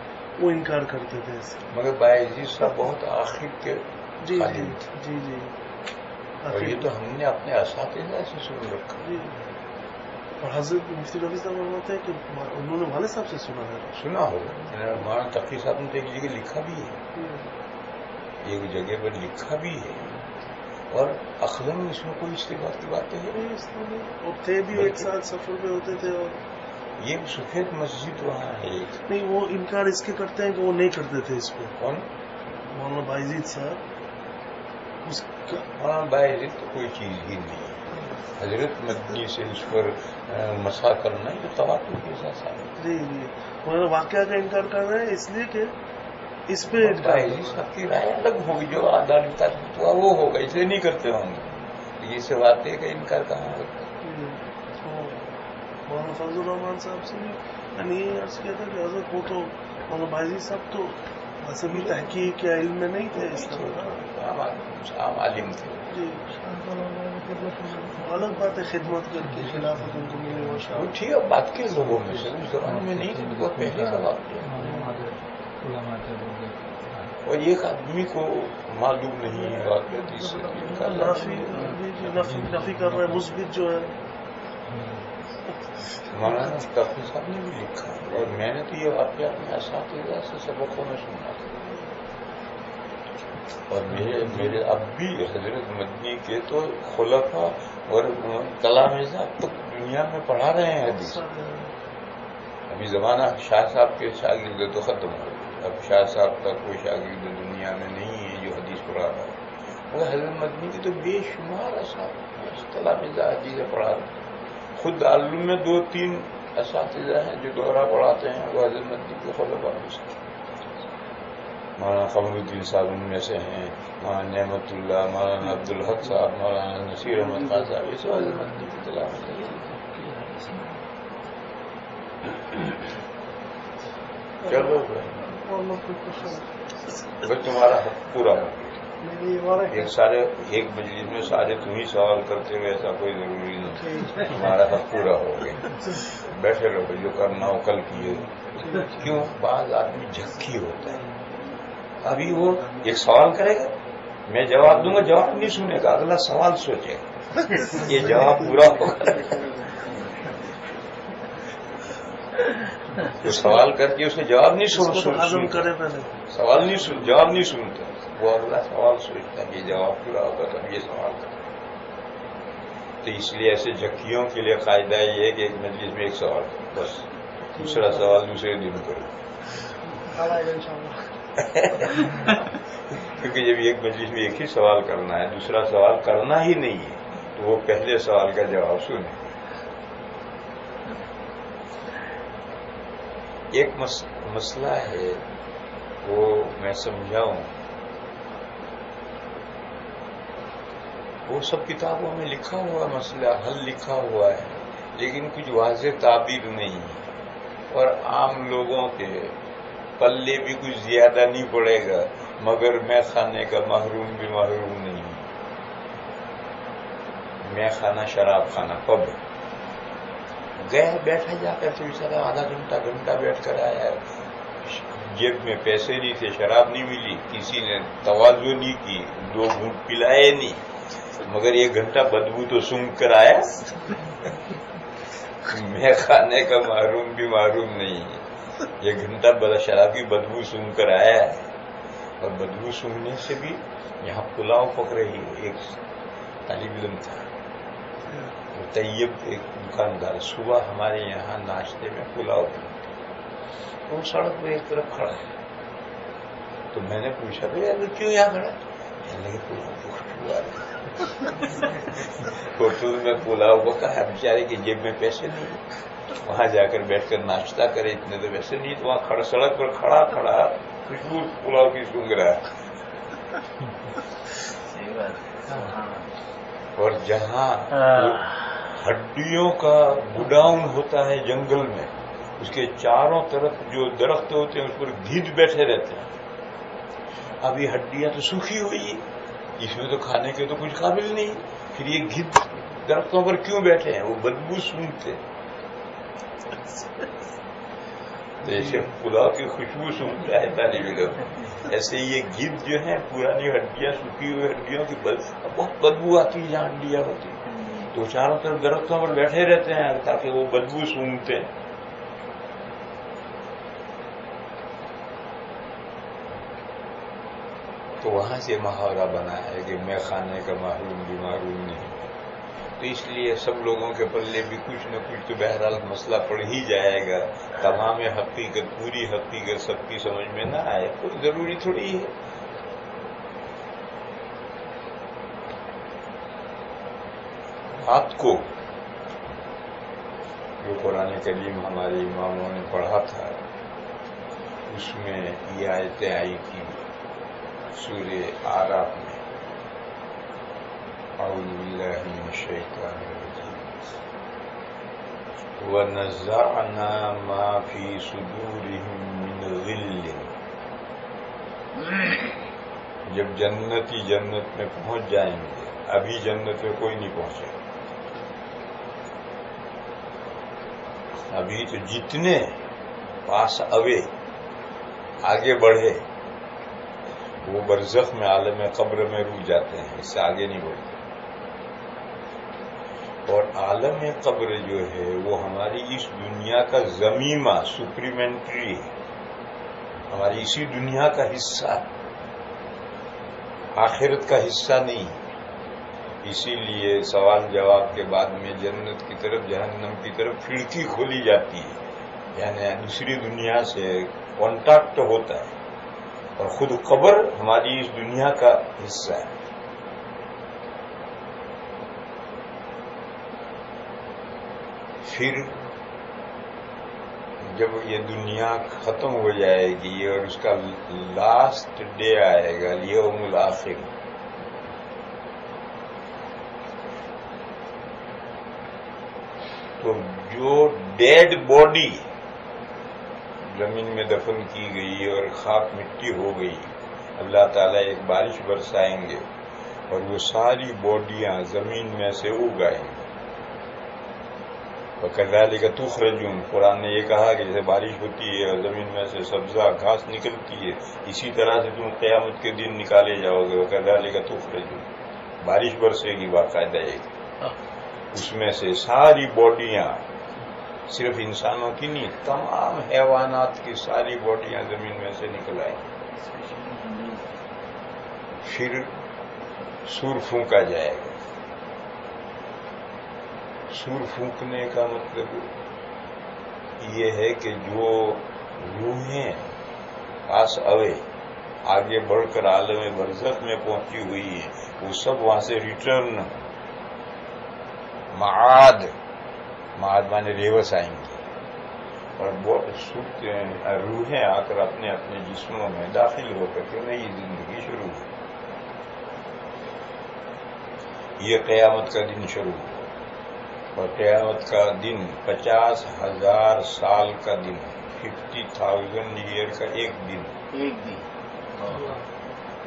وہ انکار کرتے تھے ایسے. مگر بایزید صاحب بہت آخر کے جی خادم جی تھے. جی جی اور یہ تو ہم نے اپنے اساتذہ سے سن رکھا. جی. اور حضرت مفتی رفیع صاحب فرماتے ہیں کہ انہوں نے والد صاحب سے سنا ہے. سنا ہوگا. مولانا تقی صاحب نے تو ایک جگہ لکھا بھی ہے، ایک جگہ پر لکھا بھی ہے. اور اخلاق میں اس میں کوئی استفاد کی باتیں ہیں. اور تھے بھی ایک ساتھ سفر پہ ہوتے تھے. اور یہ سفید مسجد وہاں ہے. نہیں، وہ انکار اس کے کرتے ہیں کہ وہ نہیں کرتے تھے اس پہ. کون؟ مولانا بایزید صاحب. اس کا مولانا بایزید تو کوئی چیز ہی نہیں ہے. حضرت مدنی سے اس پر مسا کرنا یہ تواتر کے ساتھ. جی جی مولانا واقعہ کا انکار کر رہے ہیں اس لیے کہ اس پہ بایزید صاحب کی رائے الگ ہوگی، جو عدالت ہوا وہ ہوگا، اس لیے نہیں کرتے ہوں گے. یہ سے بات ہے کہ انکار کہاں ہوتا ہے. مولانا فضل الرحمان صاحب سے بھی میں نے یہ عرض کیا تھا کہ حضرت وہ تو مولانا بایزید صاحب تو ویسے بھی تحقیق یا علم میں نہیں تھے اس طرح. عام عالم تھے. جی الگ بات ہے خدمت کر کے خلافت ان کو ملی. وہ ٹھیک ہے بات کے لوگوں میں سے اس زمانے میں نہیں تھے، بہت پہلے کا واقعہ. اور ایک آدمی کو معلوم نہیں ہے واقعہ. نفی کر رہے ہیں مثبت جو ہے. مولانا تقی صاحب نے بھی لکھا، اور میں نے تو یہ واقعہ اپنے اساتذہ سے سبقوں میں سنا تھا. اور میرے اب بھی حضرت مدنی کے تو خلفاء اور تلامذہ اب تک دنیا میں پڑھا رہے ہیں حدیث. ابھی زمانہ شاہ صاحب کے شاگرد تو ختم ہو گئے. اب شاہ صاحب کا کوئی شاگرد دنیا میں نہیں ہے جو حدیث پڑھا رہا ہے. مگر حضرت مدنی کے تو بے شمار تلامذہ حدیثیں پڑھا رہے ہیں. خود عالم میں 2-3 اساتذہ ہیں جو دورہ پڑھاتے ہیں، وہ حضرت مدنی کے خلفاء میں سے. مولانا قمر الدین صاحب ان میں سے ہیں، مولانا نعمت اللہ، مولانا عبدالحق صاحب، مولانا نصیر احمد خان صاحب، یہ سب حضرت مدنی کی تلاوت ہے. چلو بھائی تمہارا حق پورا ہو گیا. ایک مجلس میں سارے تم ہی سوال کرتے ہوئے ایسا کوئی ضروری نہیں. تمہارا حق پورا ہو گیا. بیٹھے رہو، جو کرنا ہو کل کیے. کیوں؟ بعض آدمی جھکی ہوتا ہے. ابھی وہ ایک سوال کرے گا، میں جواب دوں گا، جواب نہیں سنے گا، اگلا سوال سوچے گا، یہ جواب پورا ہوگا. وہ سوال کر کے اس نے جواب نہیں سوال جواب نہیں سنتا، وہ اگلا سوال سوچتا ہے یہ جواب پورا ہوگا تب یہ سوال کرتا. تو اس لیے ایسے جھکیوں کے لیے قاعدہ یہ ہے کہ ایک مجلس میں ایک سوال کرو، بس دوسرا سوال دوسرے دن کرو. کیونکہ جب ایک مجلس میں ایک ہی سوال کرنا ہے، دوسرا سوال کرنا ہی نہیں ہے، تو وہ پہلے سوال کا جواب سنے. ایک مسئلہ ہے وہ میں سمجھاؤں، وہ سب کتابوں میں لکھا ہوا مسئلہ حل لکھا ہوا ہے، لیکن کچھ واضح تعبیر نہیں ہے، اور عام لوگوں کے پلے بھی کچھ زیادہ نہیں پڑے گا، مگر میں کھانے کا محروم بھی محروم نہیں. میں کھانا شراب خانہ پب گیا، بیٹھا جا کر کے بیچارہ آدھا گھنٹہ بیٹھ کر آیا. جیب میں پیسے نہیں تھے، شراب نہیں ملی، کسی نے تواضع نہیں کی، 2 گھونٹ پلائے نہیں، مگر 1 گھنٹہ بدبو تو سونگھ کر آیا. میں کھانے کا محروم بھی معروم نہیں ہے، 1 گھنٹہ بڑا شراب کی بدبو سونگھ کر آیا ہے. اور بدبو سونگھنے سے بھی یہاں پلاؤ پک رہی ہے. ایک طالب علم تھا، طیب ایک دکاندار صبح ہمارے یہاں ناشتے میں پلاؤ بنتے، وہ سڑک پہ ایک طرف کھڑا ہے، تو میں نے پوچھا بھائی یار کیوں یہاں کھڑا ہے؟ کہنے لگے پلاؤ کی خوشبو آ رہی ہوٹل میں پلاؤ کو کہا بیچارے کی جیب میں پیسے نہیں، وہاں جا کر بیٹھ کر ناشتہ کرے، اتنے تو ویسے نہیں، تو وہاں کھڑا سڑک پر کھڑا خوشبو پلاؤ کی سونگ رہا ہے۔ اور جہاں ہڈیوں کا گڈاؤن ہوتا ہے جنگل میں، اس کے چاروں طرف جو درخت ہوتے ہیں اس پر گدھ بیٹھے رہتے ہیں، اب یہ ہڈیاں تو سوکھی ہوئی، اس میں تو کھانے کے تو کچھ قابل نہیں، پھر یہ گدھ درختوں پر کیوں بیٹھے ہیں؟ وہ بدبو سونگتے، جیسے پلاؤ کی خوشبو سونگتا ہے طالب علم، ایسے یہ گدھ جو ہیں پرانی ہڈیاں، سوکھی ہوئی ہڈیوں کی بہت بدبو آتی ہے جہاں ہڈیاں ہوتی ہیں، تو چاروں طرف درختوں پر بیٹھے رہتے ہیں تاکہ وہ بدبو سونگتے ہیں۔ تو وہاں سے محاورہ بنا ہے کہ میں کھانے کا محروم بھی معروم نہیں، تو اس لیے سب لوگوں کے پلے بھی کچھ نہ کچھ تو بہرحال مسئلہ پڑ ہی جائے گا، تمام حقیقت، پوری حقیقت سب کی سمجھ میں نہ آئے، کوئی ضروری تھوڑی ہے۔ بات کو جو قرآن کریم ہمارے اماموں نے پڑھا تھا اس میں یہ آیتیں آئی تھی سورہ اعراف میں، اعوذ باللہ من الشیطان الرجیم، وَنَزَعْنَا مَا فِي صُدُورِهِم مِّنْ غِلٍّ، جب جنتی جنت میں پہنچ جائیں گے، ابھی جنت میں کوئی نہیں پہنچے، ابھی تو جتنے پاس اوے آگے بڑھے وہ برزخ میں عالم قبر میں رک جاتے ہیں، اس سے آگے نہیں بڑھتے، اور عالم قبر جو ہے وہ ہماری اس دنیا کا ضمیمہ، سپریمنٹری ہے، ہماری اسی دنیا کا حصہ، آخرت کا حصہ نہیں، اسی لیے سوال جواب کے بعد میں جنت کی طرف، جہنم کی طرف کھڑکی کھولی جاتی ہے، یعنی دوسری دنیا سے کانٹیکٹ ہوتا ہے، اور خود قبر ہماری اس دنیا کا حصہ ہے۔ پھر جب یہ دنیا ختم ہو جائے گی اور اس کا لاسٹ ڈے آئے گا، یوم الآخر، تو جو ڈیڈ باڈی زمین میں دفن کی گئی اور خاک مٹی ہو گئی، اللہ تعالیٰ ایک بارش برسائیں گے اور وہ ساری باڈیاں زمین میں سے اگائیں گے۔ وَكَذَلِكَ تُخْرَجُونَ، قرآن نے یہ کہا کہ جیسے بارش ہوتی ہے اور زمین میں سے سبزہ گھاس نکلتی ہے، اسی طرح سے تم قیامت کے دن نکالے جاؤ گے۔ وَكَذَلِكَ تُخْرَجُونَ، بارش برسے گی باقاعدہ ایک، اس میں سے ساری باڈیاں، صرف انسانوں کی نہیں، تمام حیوانات کی ساری باڈیاں زمین میں سے نکل آئیں گی۔ پھر سور پھونکا جائے گا۔ سور پھونکنے کا مطلب یہ ہے کہ جو روحیں پاس اوے آگے بڑھ کر عالم برزخ میں پہنچی ہوئی ہیں، وہ سب وہاں سے ریٹرن، معاد مانے ریوس آئیں گی، اور روحیں آ کر اپنے اپنے جسموں میں داخل ہو کر کے نئی زندگی شروع ہو۔ یہ قیامت کا دن شروع ہو، اور قیامت کا دن 50,000 سال کا دن، 50,000 ایئر کا ایک دن۔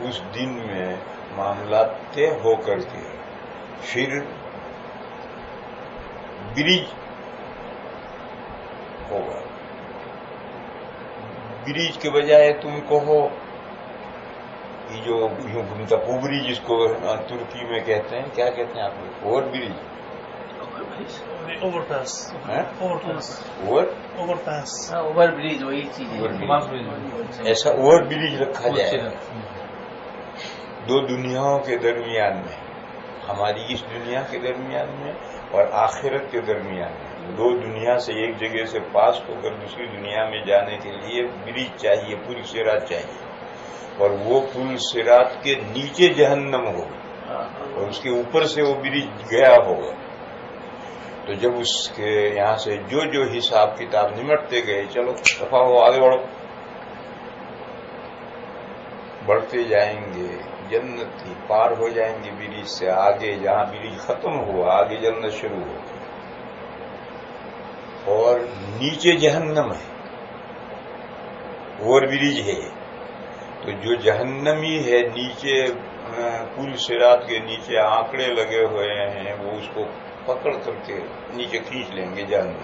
اس دن میں معاملات طے ہو کر کے پھر برج ہوگا۔ برج کے بجائے تم کہو یہ جو یوں گھومتا پوبری جس کو ترکی میں کہتے ہیں، کیا کہتے ہیں آپ لوگ؟ اوور برج، اوور پاس، اوور برج، وہی چیز ہے، ایسا اوور برج رکھا جائے گا دو دنیاؤں کے درمیان میں، ہماری اس دنیا کے درمیان میں اور آخرت کے درمیان ہے. دو دنیا سے ایک جگہ سے پاس ہو کر دوسری دنیا میں جانے کے لیے برج چاہیے, پل صراط چاہیے, اور وہ پل صراط کے نیچے جہنم ہوگا اور اس کے اوپر سے وہ برج گیا ہوگا. تو جب اس کے یہاں سے جو حساب کتاب نمٹتے گئے, چلو دفعہ ہو آگے بڑھو, بڑھتے جائیں گے, جنت کی پار ہو جائیں گے برج سے آگے, جہاں برج ختم ہوا آگے جنت شروع ہو, اور نیچے جہنم ہے اور برج ہے. تو جو جہنمی ہے نیچے پل صراط کے نیچے آنکڑے لگے ہوئے ہیں, وہ اس کو پکڑ کر کے نیچے کھینچ لیں گے جہنم.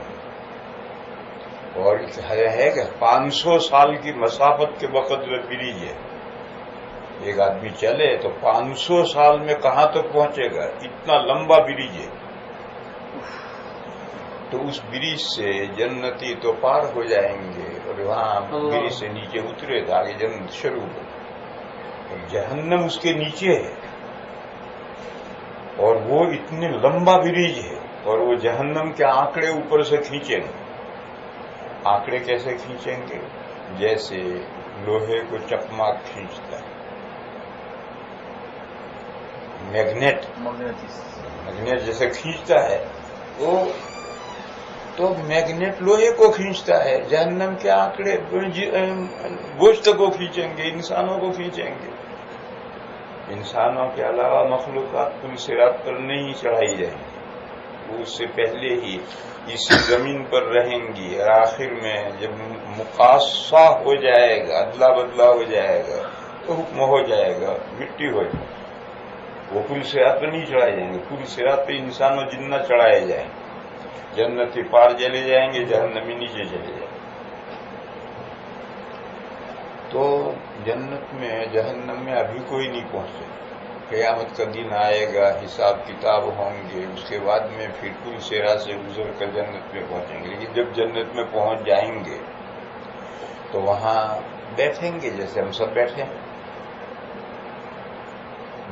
اور ہے کہ 500 سال کی مسافت کے بقدر برج ہے. ایک آدمی چلے تو 500 سال میں کہاں تک پہنچے گا, اتنا لمبا برج ہے. تو اس برج سے جنتی تو پار ہو جائیں گے, اور وہاں برج سے نیچے اترے تو آگے جنت شروع ہو. اور جہنم اس کے نیچے ہے, اور وہ اتنے لمبا برج ہے, اور وہ جہنم کے آنکڑے اوپر سے کھینچیں گے. آنکڑے کیسے کھینچیں گے؟ جیسے لوہے کو چکماک کھینچتا ہے, میگنیٹ جیسے کھینچتا ہے وہ, تو میگنیٹ لوہے کو کھینچتا ہے, جہنم کے آنکڑے گوشت کو کھینچیں گے, انسانوں کو کھینچیں گے. انسانوں کے علاوہ مخلوقات پل صراط پر نہیں چڑھائی جائیں گی, وہ اس سے پہلے ہی اسی زمین پر رہیں گی. اور آخر میں جب مقاصہ ہو جائے گا, ادلا بدلا ہو جائے گا, تو حکم ہو جائے گا, مٹی ہو جائے گی. وہ پل صراط پہ نہیں چڑھائے جائیں گے, پل صراط پہ انسانوں جنہ چڑھائے جائیں گے. جنتی پار چلے جائیں گے, جہنمی نیچے چلے جائیں گے. تو جنت میں جہنم میں ابھی کوئی نہیں پہنچے. قیامت کا دن آئے گا, حساب کتاب ہوں گے, اس کے بعد میں پھر پل صراط سے گزر کر جنت میں پہنچیں گے. لیکن جب جنت میں پہنچ جائیں گے تو وہاں بیٹھیں گے جیسے ہم سب بیٹھے ہیں.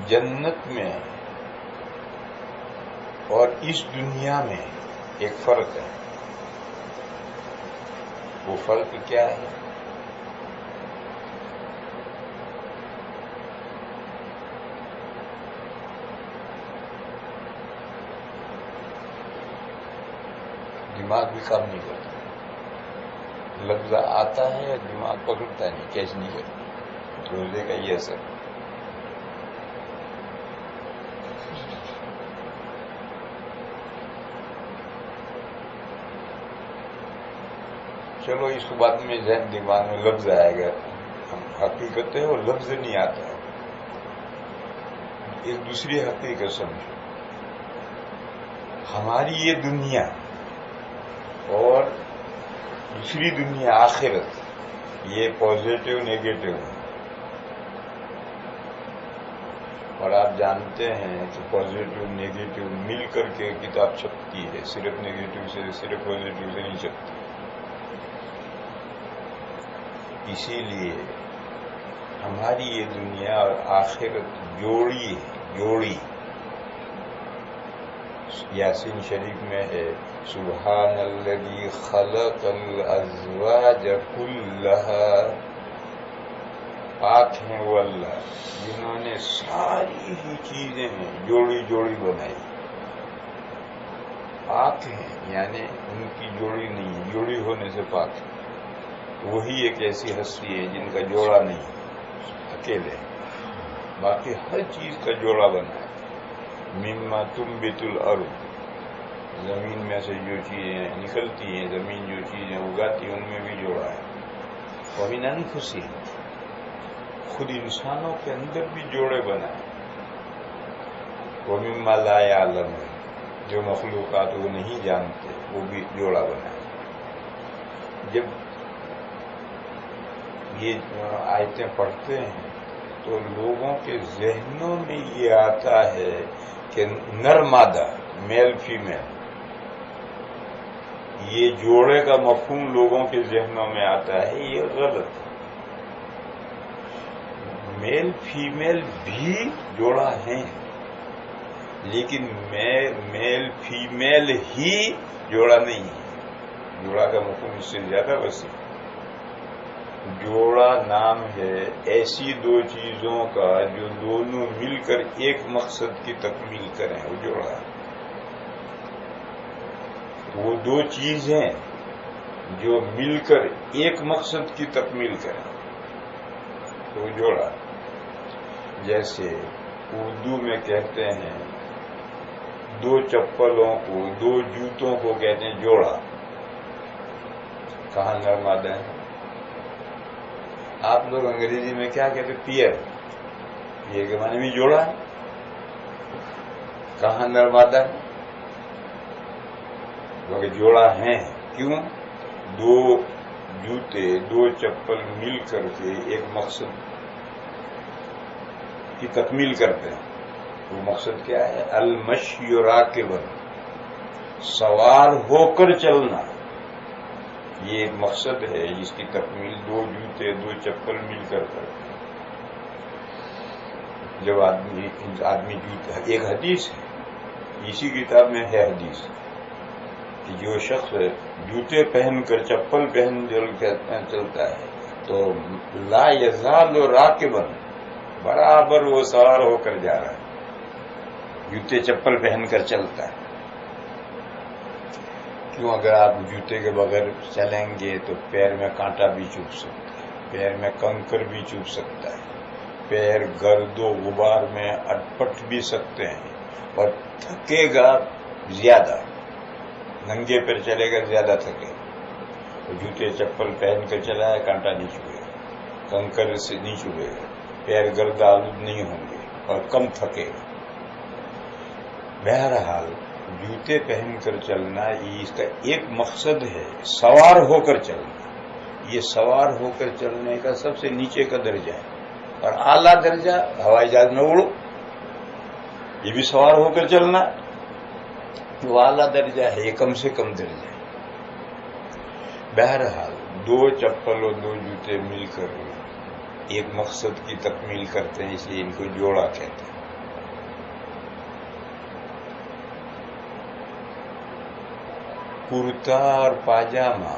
جنت میں اور اس دنیا میں ایک فرق ہے. وہ فرق کیا ہے؟ دماغ بھی کام نہیں کرتا. لفظ آتا ہے, دماغ پکڑتا نہیں, کیچ نہیں کرتا. روزے کا یہ اثر. چلو اس کے بعد میں ذہن دماغ میں لفظ آئے گا, حقیقت ہے وہ لفظ نہیں آتا. ایک دوسری حقیقت سمجھو. ہماری یہ دنیا اور دوسری دنیا آخرت, یہ پازیٹو نیگیٹو ہے. اور آپ جانتے ہیں کہ پازیٹو نیگیٹو مل کر کے کتاب چھپتی ہے, صرف نیگیٹو سے صرف پازیٹو سے نہیں چھپتی. اسی لیے ہماری یہ دنیا اور آخرت جوڑی ہے, جوڑی. یاسین شریف میں ہے, سبحان الذی خلق الازواج کلها. پاک ہیں وہ اللہ جنہوں نے ساری ہی چیزیں جوڑی جوڑی بنائی. پاک ہیں یعنی ان کی جوڑی نہیں, جوڑی ہونے سے پاک ہے. وہی ایک ایسی ہستی ہے جن کا جوڑا نہیں, اکیلے. باقی ہر چیز کا جوڑا بنا ہے. مما تنبت الارض, زمین میں سے جو چیزیں نکلتی ہیں, زمین جو چیزیں اگاتی ہیں, ان میں بھی جوڑا ہے. ومن انفسہم, خود انسانوں کے اندر بھی جوڑے بنائے. ومما لا یعلمون, جو مخلوقات وہ نہیں جانتے وہ بھی جوڑا بنائے. جب یہ آیتیں پڑھتے ہیں تو لوگوں کے ذہنوں میں یہ آتا ہے کہ نر مادہ, میل فیمیل, یہ جوڑے کا مفہوم لوگوں کے ذہنوں میں آتا ہے. یہ غلط ہے. میل فیمیل بھی جوڑا ہیں, لیکن میل فیمیل ہی جوڑا نہیں ہے. جوڑا کا مفہوم اس سے زیادہ وسیع. جوڑا نام ہے ایسی دو چیزوں کا جو دونوں مل کر ایک مقصد کی تکمیل کریں، وہ جوڑا. وہ دو چیزیں جو مل کر ایک مقصد کی تکمیل کریں، تو جوڑا. جیسے اردو میں کہتے ہیں دو چپلوں کو، دو جوتوں کو کہتے ہیں جوڑا. کہاں نرمادہ ہے؟ آپ لوگ انگریزی میں کیا کہتے ہیں؟ پیئر. پیئر کے معنی بھی جوڑا ہے. کہاں نرمادہ ہے؟ کیونکہ جوڑا ہیں. کیوں؟ دو جوتے، دو چپل مل کر کے ایک مقصد کی تکمیل کرتے ہیں. وہ مقصد کیا ہے؟ المشی راکبا، سوار ہو کر چلنا. یہ ایک مقصد ہے جس کی تکمیل دو جوتے، دو چپل مل کر کرتے ہیں. جب آدمی جوتا، ایک حدیث ہے اسی کتاب میں ہے حدیث کہ جو شخص جوتے پہن کر چپل پہن چلتا ہے تو لا یزال راکبا، برابر وہ سوار ہو کر جا رہا ہے. جوتے چپل پہن کر چلتا ہے. کیوں؟ اگر آپ جوتے کے بغیر چلیں گے تو پیر میں کانٹا بھی چبھ سکتا ہے، پیر میں کنکر بھی چبھ سکتا ہے، پیر گرد و غبار میں اٹپٹ بھی سکتے ہیں اور تھکے گا زیادہ. ننگے پیر چلے گا زیادہ تھکے گا. تو جوتے چپل پہن کر چلا ہے، کانٹا نہیں چبھے گا، کنکر سے نہیں چبھے گا، پیر گرد آلود نہیں ہوں گے اور کم تھکے گا. بہرحال جوتے پہن کر چلنا اس کا ایک مقصد ہے، سوار ہو کر چلنا. یہ سوار ہو کر چلنے کا سب سے نیچے کا درجہ ہے. اور اعلیٰ درجہ ہوائی جہاز میں اڑو، یہ بھی سوار ہو کر چلنا. وہ اعلیٰ درجہ ہے، یہ کم سے کم درجہ ہے. بہرحال دو چپل اور دو جوتے مل کر ایک مقصد کی تکمیل کرتے ہیں، اس لیے ان کو جوڑا کہتے ہیں. کرتا اور پاجامہ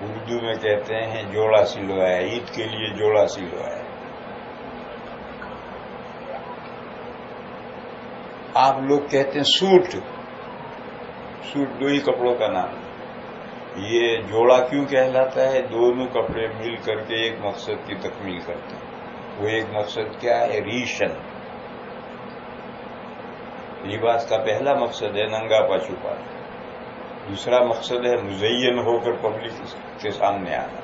اردو میں کہتے ہیں جوڑا سلوایا. عید کے لیے جوڑا سلوایا. آپ لوگ کہتے ہیں سوٹ. سوٹ دو ہی کپڑوں کا نام. یہ جوڑا کیوں کہلاتا ہے؟ دونوں کپڑے مل کر کے ایک مقصد کی تکمیل کرتے ہیں. وہ ایک مقصد کیا ہے؟ ریشن. لباس کا پہلا مقصد ہے ننگا پا چھپانا. دوسرا مقصد ہے مزین ہو کر پبلک کے سامنے آنا.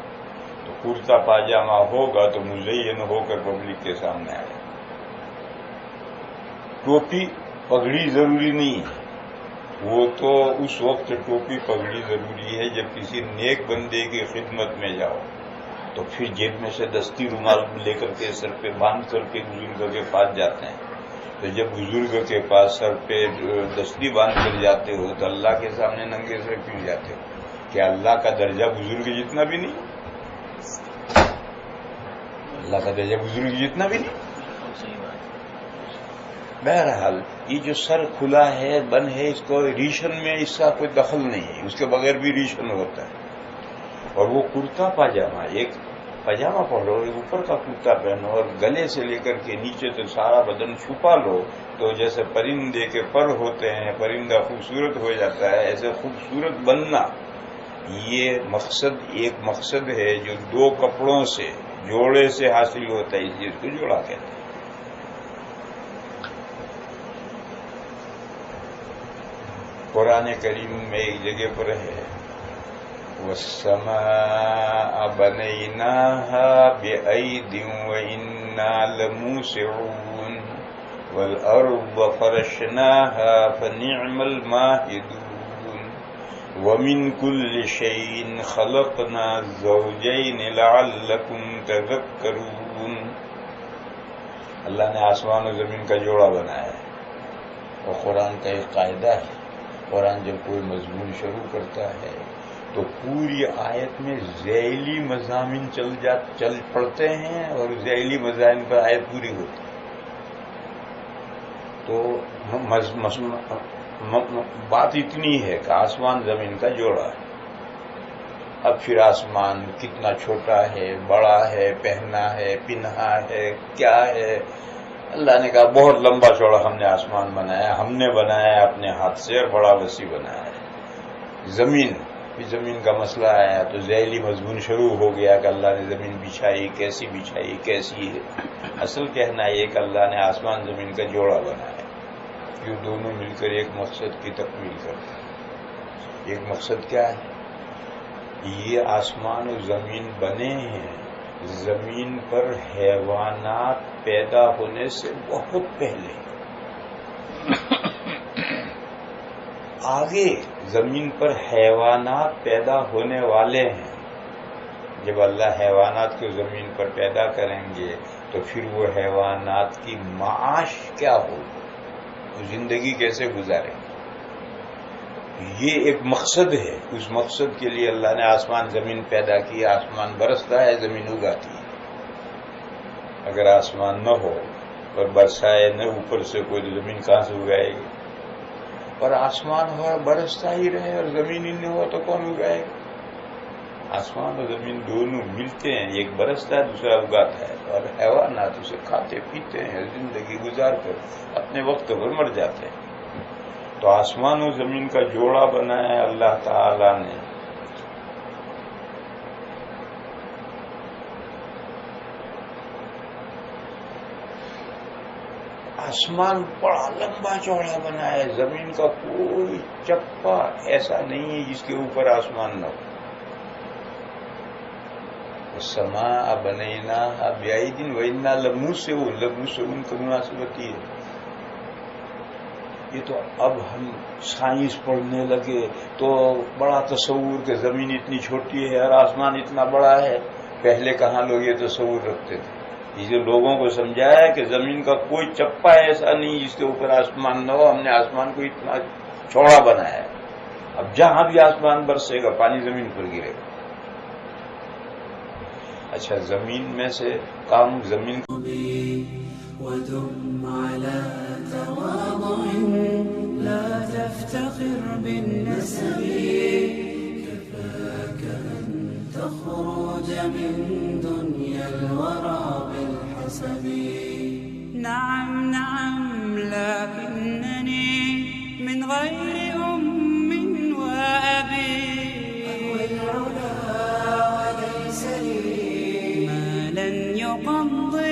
تو کرتا پاجامہ ہوگا تو مزین ہو کر پبلک کے سامنے آئے. ٹوپی پگڑی ضروری نہیں ہے. وہ تو اس وقت ٹوپی پگڑی ضروری ہے جب کسی نیک بندے کی خدمت میں جاؤ تو پھر جیب میں سے دستی رومال لے کر کے سر پہ باندھ کر کے بزرگ کے پاس جاتے ہیں. تو جب بزرگ کے پاس سر پہ دستی باندھ کر جاتے ہو تو اللہ کے سامنے ننگے سر کیوں جاتے ہو؟ کیا اللہ کا درجہ بزرگ جتنا بھی نہیں؟ اللہ کا درجہ بزرگ جتنا بھی نہیں. بہرحال یہ جو سر کھلا ہے بند ہے، اس کو ریشن میں اس کا کوئی دخل نہیں ہے. اس کے بغیر بھی ریشن ہوتا ہے. اور وہ کرتا پاجامہ، ایک پاجامہ پہنو، اوپر کا کرتا پہنو اور گلے سے لے کر کے نیچے تک سارا بدن چھپا لو تو جیسے پرندے کے پر ہوتے ہیں، پرندہ خوبصورت ہو جاتا ہے، ایسے خوبصورت بننا. یہ مقصد ایک مقصد ہے جو دو کپڑوں سے، جوڑے سے حاصل ہوتا ہے، اس چیز کو جوڑا کہتے ہیں. قرآن کریم میں ایک جگہ پر ہے وَالسَّمَاءَ بَنَيْنَاهَا بِأَيْدٍ وَإِنَّا لَمُوسِعُونَ وَالْأَرْضَ فَرَشْنَاهَا فَنِعْمَ الْمَاهِدُونَ وَمِنْ كُلِّ شَيْءٍ خَلَقْنَا زَوْجَيْنِ لَعَلَّكُمْ تَذَكَّرُونَ. اللہ نے آسمان و زمین کا جوڑا بنایا ہے. اور قرآن کا ایک قاعدہ ہے، قرآن جب کوئی مضمون شروع کرتا ہے تو پوری آیت میں ذیلی مضامین چل پڑتے ہیں اور ذیلی مضامین پر آیت پوری ہوتی ہے. تو بات اتنی ہے کہ آسمان زمین کا جوڑا ہے. اب پھر آسمان کتنا چھوٹا ہے، بڑا ہے، پہنا ہے، پنہا ہے، کیا ہے، اللہ نے کہا بہت لمبا چوڑا ہم نے آسمان بنایا، ہم نے بنایا اپنے ہاتھ سے اور بڑا وسیع بنایا ہے. زمین کا مسئلہ آیا تو ذیلی مضمون شروع ہو گیا کہ اللہ نے زمین بچھائی کیسی ہے. اصل کہنا یہ کہ اللہ نے آسمان زمین کا جوڑا بنایا، یہ دونوں مل کر ایک مقصد کی تکمیل کرتے ہیں. ایک مقصد کیا ہے؟ یہ آسمان و زمین بنے ہیں زمین پر حیوانات پیدا ہونے سے بہت پہلے. آگے زمین پر حیوانات پیدا ہونے والے ہیں. جب اللہ حیوانات کو زمین پر پیدا کریں گے تو پھر وہ حیوانات کی معاش کیا ہوگی، وہ زندگی کیسے گزاریں گے. یہ ایک مقصد ہے. اس مقصد کے لیے اللہ نے آسمان زمین پیدا کی. آسمان برستا ہے، زمین اگاتی ہے. اگر آسمان نہ ہو اور برسائے نہ اوپر سے کوئی تو زمین کہاں سے اگائے گی؟ اور آسمان ہو برستا ہی رہے اور زمین ہی نہ ہو تو کون اگائے گا؟ آسمان اور زمین دونوں ملتے ہیں، ایک برستا ہے دوسرا اگاتا ہے، اور حیوانات اسے کھاتے پیتے ہیں، زندگی گزار کر اپنے وقت پر مر جاتے ہیں. تو آسمان و زمین کا جوڑا بنایا اللہ تعالی نے. آسمان بڑا لمبا چوڑا بنایا، زمین کا کوئی چپا ایسا نہیں ہے جس کے اوپر آسمان نہ ہو. السماء بنیناہا بعید وإنا لموسعون کا مناسبت ہی ہے. یہ تو اب ہم سائنس پڑھنے لگے تو بڑا تصور کہ زمین اتنی چھوٹی ہے اور آسمان اتنا بڑا ہے. پہلے کہاں لوگ یہ تصور رکھتے تھے. یہ جو لوگوں کو سمجھایا کہ زمین کا کوئی چپا ایسا نہیں جس کے اوپر آسمان نہ ہو، ہم نے آسمان کو اتنا چوڑا بنایا ہے. اب جہاں بھی آسمان برسے گا پانی زمین پر گرے گا. اچھا، زمین میں سے کام زمین ودم على تواضع لا تفتخر بالنسب كفاك أن تخرج من دنيا الورى بالحسب. نعم لكنني من غير أم وأبي أهوي العلا وليس لي مالا يقضي